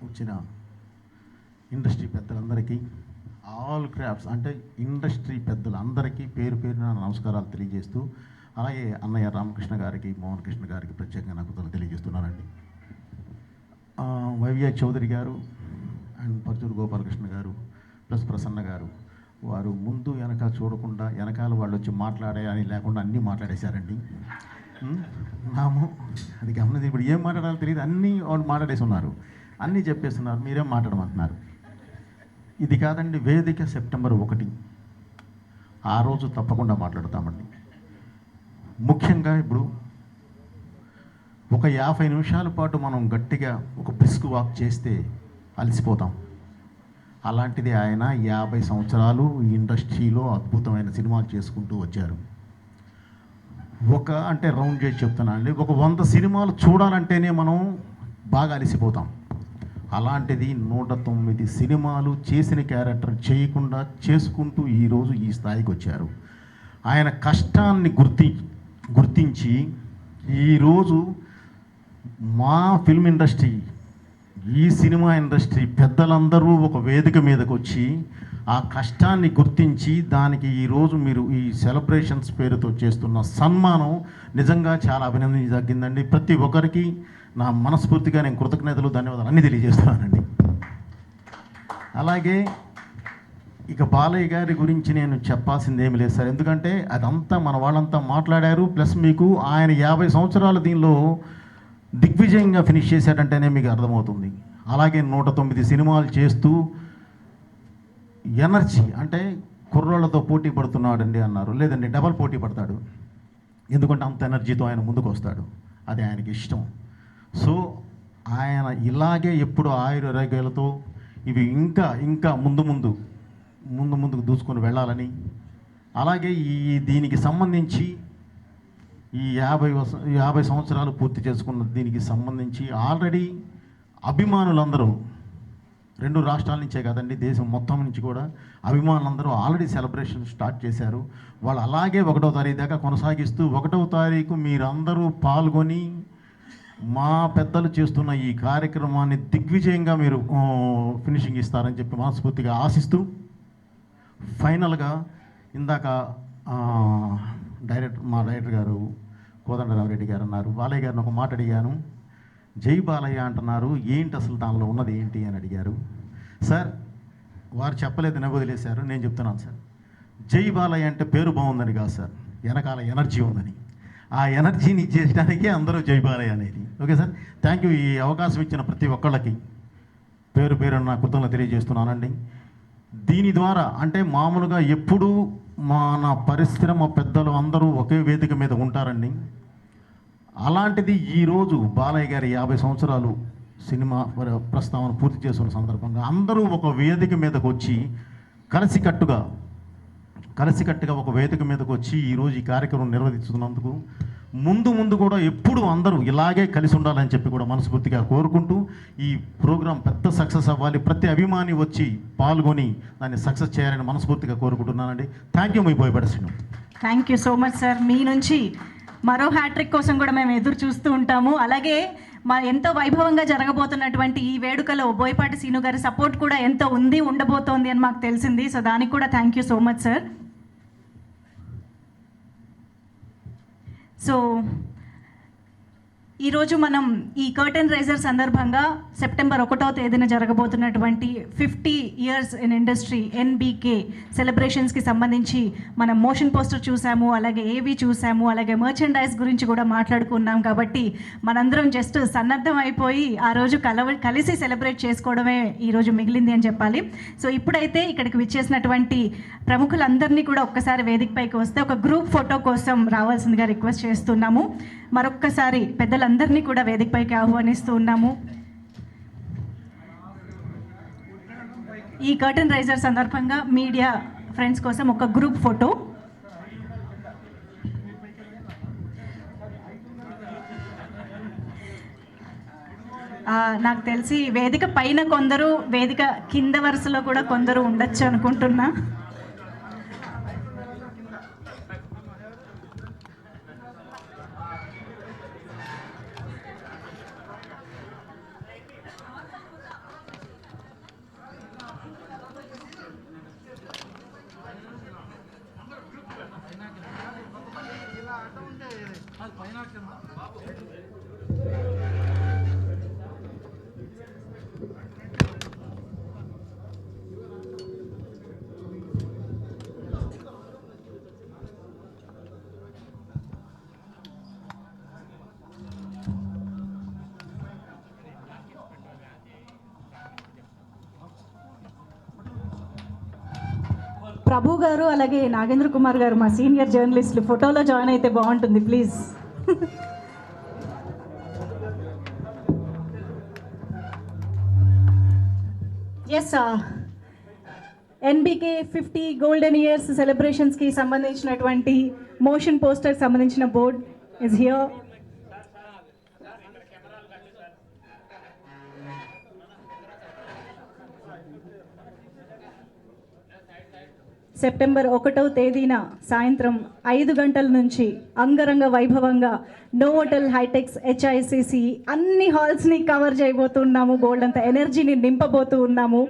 వచ్చిన ఇండస్ట్రీ పెద్దలందరికీ, ఆల్ క్రాఫ్ట్స్ అంటే ఇండస్ట్రీ పెద్దలందరికీ పేరు పేరున నమస్కారాలు తెలియజేస్తూ, అలాగే అన్నయ్య రామకృష్ణ గారికి, మోహన్ కృష్ణ గారికి ప్రత్యేకంగా నాకు తెలియజేస్తున్నానండి. వైవిఆర్ చౌదరి గారు అండ్ పర్చూరు గోపాలకృష్ణ గారు ప్లస్ ప్రసన్న గారు, వారు ముందు వెనక చూడకుండా వెనకాల వాళ్ళు వచ్చి మాట్లాడే అని లేకుండా అన్నీ మాట్లాడేశారండి. నాము అది గమనించి ఇప్పుడు ఏం మాట్లాడాలో తెలియదు, అన్నీ వాళ్ళు మాట్లాడేసి ఉన్నారు, అన్నీ చెప్పేస్తున్నారు, మీరేం మాట్లాడమంటున్నారు. ఇది కాదండి, వేదిక సెప్టెంబర్ 1 ఆ రోజు తప్పకుండా మాట్లాడతామండి. ముఖ్యంగా ఇప్పుడు ఒక 50 నిమిషాల పాటు మనం గట్టిగా ఒక బ్రిస్క్ వాక్ చేస్తే అలసిపోతాం. అలాంటిది ఆయన 50 సంవత్సరాలు ఈ ఇండస్ట్రీలో అద్భుతమైన సినిమాలు చేసుకుంటూ వచ్చారు. అంటే రౌండ్ చేసి చెప్తున్నా అండి, ఒక 100 సినిమాలు చూడాలంటేనే మనం బాగా అలసిపోతాం. అలాంటిది 109 సినిమాలు చేసిన క్యారెక్టర్ చేయకుండా చేసుకుంటూ ఈరోజు ఈ స్థాయికి వచ్చారు. ఆయన కష్టాన్ని గుర్తించి ఈరోజు మా ఫిల్మ్ ఇండస్ట్రీ, ఈ సినిమా ఇండస్ట్రీ పెద్దలందరూ ఒక వేదిక మీదకి వచ్చి ఆ కష్టాన్ని గుర్తించి దానికి ఈరోజు మీరు ఈ సెలబ్రేషన్స్ పేరుతో చేస్తున్న సన్మానం నిజంగా చాలా అభినందించదగ్గిందండి. ప్రతి ఒక్కరికి నా మనస్ఫూర్తిగా నేను కృతజ్ఞతలు, ధన్యవాదాలు అన్నీ తెలియజేస్తున్నానండి. అలాగే ఇక బాలయ్య గారి గురించి నేను చెప్పాల్సింది ఏమి లేదు సార్, ఎందుకంటే అదంతా మన వాళ్ళంతా మాట్లాడారు. ప్లస్ మీకు ఆయన 50 సంవత్సరాలు దీనిలో దిగ్విజయంగా ఫినిష్ చేశాడంటేనే మీకు అర్థమవుతుంది. అలాగే 109 సినిమాలు చేస్తూ ఎనర్జీ, అంటే కుర్రోళ్ళతో పోటీ పడుతున్నాడండి అన్నారు, లేదండి డబల్ పోటీ పడతాడు, ఎందుకంటే అంత ఎనర్జీతో ఆయన ముందుకు వస్తాడు, అది ఆయనకి ఇష్టం. సో ఆయన ఇలాగే ఎప్పుడు ఆయురారోగ్యాలతో ఇవి ఇంకా ఇంకా ముందుకు దూసుకొని వెళ్ళాలని, అలాగే దీనికి సంబంధించి ఈ 50 సంవత్సరాలు పూర్తి చేసుకున్న దీనికి సంబంధించి ఆల్రెడీ అభిమానులందరూ 2 రాష్ట్రాల నుంచే కాదండి, దేశం మొత్తం నుంచి కూడా అభిమానులందరూ ఆల్రెడీ సెలబ్రేషన్ స్టార్ట్ చేశారు. వాళ్ళు అలాగే 1వ తారీఖు దాకా కొనసాగిస్తూ 1వ తారీఖు మీరందరూ పాల్గొని మా పెద్దలు చేస్తున్న ఈ కార్యక్రమాన్ని దిగ్విజయంగా మీరు ఫినిషింగ్ ఇస్తారని చెప్పి మనస్ఫూర్తిగా ఆశిస్తూ, ఫైనల్గా ఇందాక మా డైరెక్టర్ గారు కోదండరామరెడ్డి గారు అన్నారు, బాలయ్య గారిని ఒక మాట అడిగాను, జై బాలయ్య అంటున్నారు, ఏంటి అసలు దానిలో ఉన్నది ఏంటి అని అడిగారు. సార్ వారు చెప్పలేదు, వదిలేశారు, నేను చెప్తున్నాను సార్. జై బాలయ్య అంటే పేరు బాగుందని కాదు సార్, వెనకాల ఎనర్జీ ఉందని, ఆ ఎనర్జీని ఇచ్చేయడానికే అందరూ జై బాలయ్య అనేది. Okay sir, thank you. ఈ అవకాశం ఇచ్చిన ప్రతి ఒక్కళ్ళకి పేరు నా కృతజ్ఞతలు తెలియజేస్తున్నానండి. దీని ద్వారా అంటే మామూలుగా ఎప్పుడూ మన పరిశ్రమ పెద్దలు అందరూ ఒకే వేదిక మీద ఉంటారండి. అలాంటిది ఈరోజు బాలయ్య గారి 50 సంవత్సరాలు సినిమా ప్రస్తావన పూర్తి చేసుకున్న సందర్భంగా అందరూ ఒక వేదిక మీదకు వచ్చి కలిసికట్టుగా ఒక వేదిక మీదకు వచ్చి ఈరోజు ఈ కార్యక్రమం నిర్వహిస్తున్నందుకు ముందు కూడా ఎప్పుడు అందరూ ఇలాగే కలిసి ఉండాలని చెప్పి కూడా మనస్ఫూర్తిగా కోరుకుంటూ, ఈ ప్రోగ్రాం పెద్ద సక్సెస్ అవ్వాలి, ప్రతి అభిమాని వచ్చి పాల్గొని దాన్ని సక్సెస్ చేయాలని మనస్ఫూర్తిగా కోరుకుంటున్నానండి. Thank you. మీ పోయిపడేస్తున్నాం. Thank you so much sir. మీ నుంచి మరో హ్యాట్రిక్ కోసం కూడా మేము ఎదురు చూస్తూ ఉంటాము. అలాగే ఎంతో వైభవంగా జరగబోతున్నటువంటి ఈ వేడుకలో బోయపాటి సీను గారి సపోర్ట్ కూడా ఎంతో ఉండబోతోంది అని మాకు తెలిసింది. సో దానికి కూడా thank you so much sir. So ఈరోజు మనం ఈ కర్టెన్ రైజర్ సందర్భంగా సెప్టెంబర్ 1వ తేదీన జరగబోతున్నటువంటి 50 ఇయర్స్ ఇన్ ఇండస్ట్రీ NBK సెలబ్రేషన్స్కి సంబంధించి మనం మోషన్ పోస్టర్ చూసాము, అలాగే ఏవి చూసాము, అలాగే మర్చెండైజ్ గురించి కూడా మాట్లాడుకున్నాం. కాబట్టి మనందరం జస్ట్ సన్నద్ధం అయిపోయి ఆ రోజు కలిసి సెలబ్రేట్ చేసుకోవడమే ఈరోజు మిగిలింది అని చెప్పాలి. సో ఇప్పుడైతే ఇక్కడికి విచ్చేసినటువంటి ప్రముఖులందరినీ కూడా ఒక్కసారి వేదికపైకి వస్తే ఒక గ్రూప్ ఫోటో కోసం రావాల్సిందిగా రిక్వెస్ట్ చేస్తున్నాము. మరొక్కసారి పెద్దలందరినీ కూడా వేదికపైకి ఆహ్వానిస్తూ ఉన్నాము. ఈ కర్టెన్ రైజర్ సందర్భంగా మీడియా ఫ్రెండ్స్ కోసం ఒక గ్రూప్ ఫోటో. నాకు తెలిసి వేదిక పైన కొందరు, వేదిక కింద వరుసలో కూడా కొందరు ఉండొచ్చు అనుకుంటున్నా. ప్రభు గారు అలాగే నాగేంద్ర కుమార్ గారు మా సీనియర్ జర్నలిస్టులు ఫోటోలో జాయిన్ అయితే బాగుంటుంది please. Yes NBK 50 golden years సెలబ్రేషన్స్కి సంబంధించినటువంటి మోషన్ పోస్టర్కి సంబంధించిన బోర్డ్ ఇస్ హియర్. సెప్టెంబర్ 1వ తేదీన సాయంత్రం 5 గంటల నుంచి అంగరంగ వైభవంగా నోవోటెల్ హైటెక్స్ HICC అన్ని హాల్స్ని కవర్ చేయబోతున్నాము. బోల్డ్ అంత ఎనర్జీని నింపబోతూ ఉన్నాము.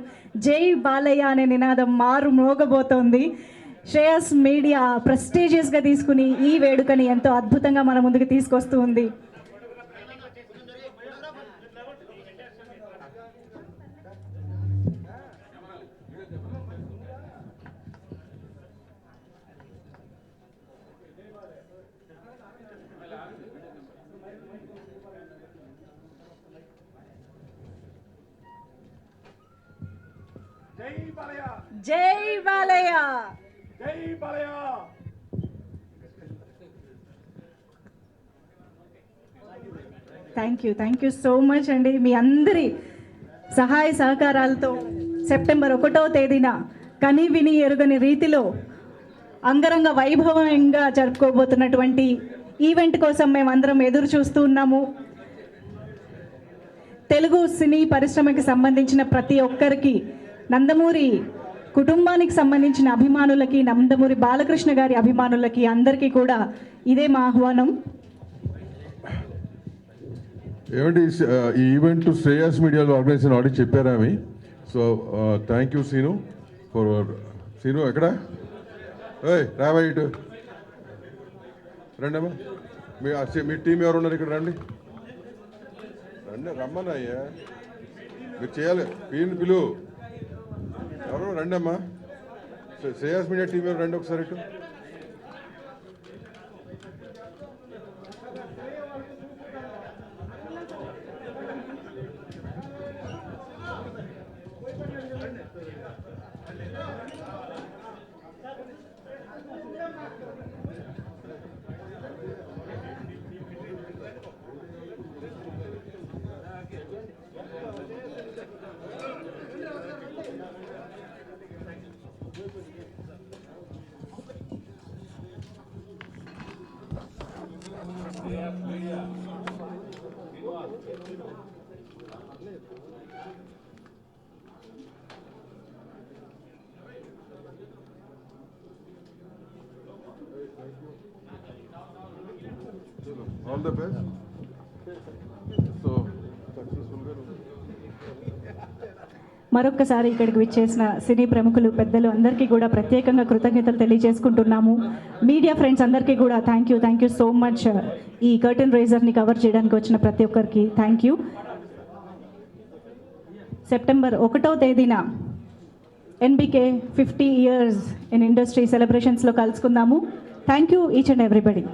జై బాలయ్య అనే నినాదం మారు మోగబోతోంది. శ్రేయస్ మీడియా ప్రెస్టీజియస్గా తీసుకుని ఈ వేడుకని ఎంతో అద్భుతంగా మన ముందుకు తీసుకొస్తూ ఉంది. జై బాలయ్య, జై Balayya. Thank you so much అండి. మీ అందరి సహాయ సహకారాలతో సెప్టెంబర్ 1వ తేదీన కని విని ఎరుగని రీతిలో అంగరంగ వైభవంగా జరుపుకోబోతున్నటువంటి ఈవెంట్ కోసం మేమందరం ఎదురు చూస్తూ ఉన్నాము. తెలుగు సినీ పరిశ్రమకి సంబంధించిన ప్రతి ఒక్కరికి, నందమూరి కుటుంబానికి సంబంధించిన అభిమానులకి, నందమూరి బాలకృష్ణ గారి అభిమానులకి అందరికీ కూడా ఇదే మా ఆహ్వానం. ఏమండి ఈ ఈవెంట్ శ్రేయస్ మీడియాలో ఆర్గనైజ్ చేసిన ఆడిట్ చెప్పారా అవి? So thank you Seenu for Seenu ఎక్కడ రావా ఇటు రండి అమ్మా. మీ టీం ఎవరు ఉన్నారు ఇక్కడ? రండి రండి రమ్మన్నా అయ్యా, మీరు చేయాలి. పిలువు ఎవరు రండి అమ్మా. శ్రేయస్ మీడియా టీం ఎవరు రండి ఒకసారి ఇటు. All the best. So successful గా. మరొక్కసారి ఇక్కడికి విచ్చేసిన సినీ ప్రముఖులు, పెద్దలు అందరికీ కూడా ప్రత్యేకంగా కృతజ్ఞతలు తెలియజేసుకుంటున్నాము. మీడియా ఫ్రెండ్స్ అందరికీ కూడా థ్యాంక్ యూ సో మచ్. ఈ కర్టెన్ రైజర్ని కవర్ చేయడానికి వచ్చిన ప్రతి ఒక్కరికి థ్యాంక్ యూ. సెప్టెంబర్ 1వ తేదీన ఎన్బికే 50 ఇయర్స్ ఇన్ ఇండస్ట్రీ సెలబ్రేషన్స్లో కలుసుకుందాము. Thank you each and everybody.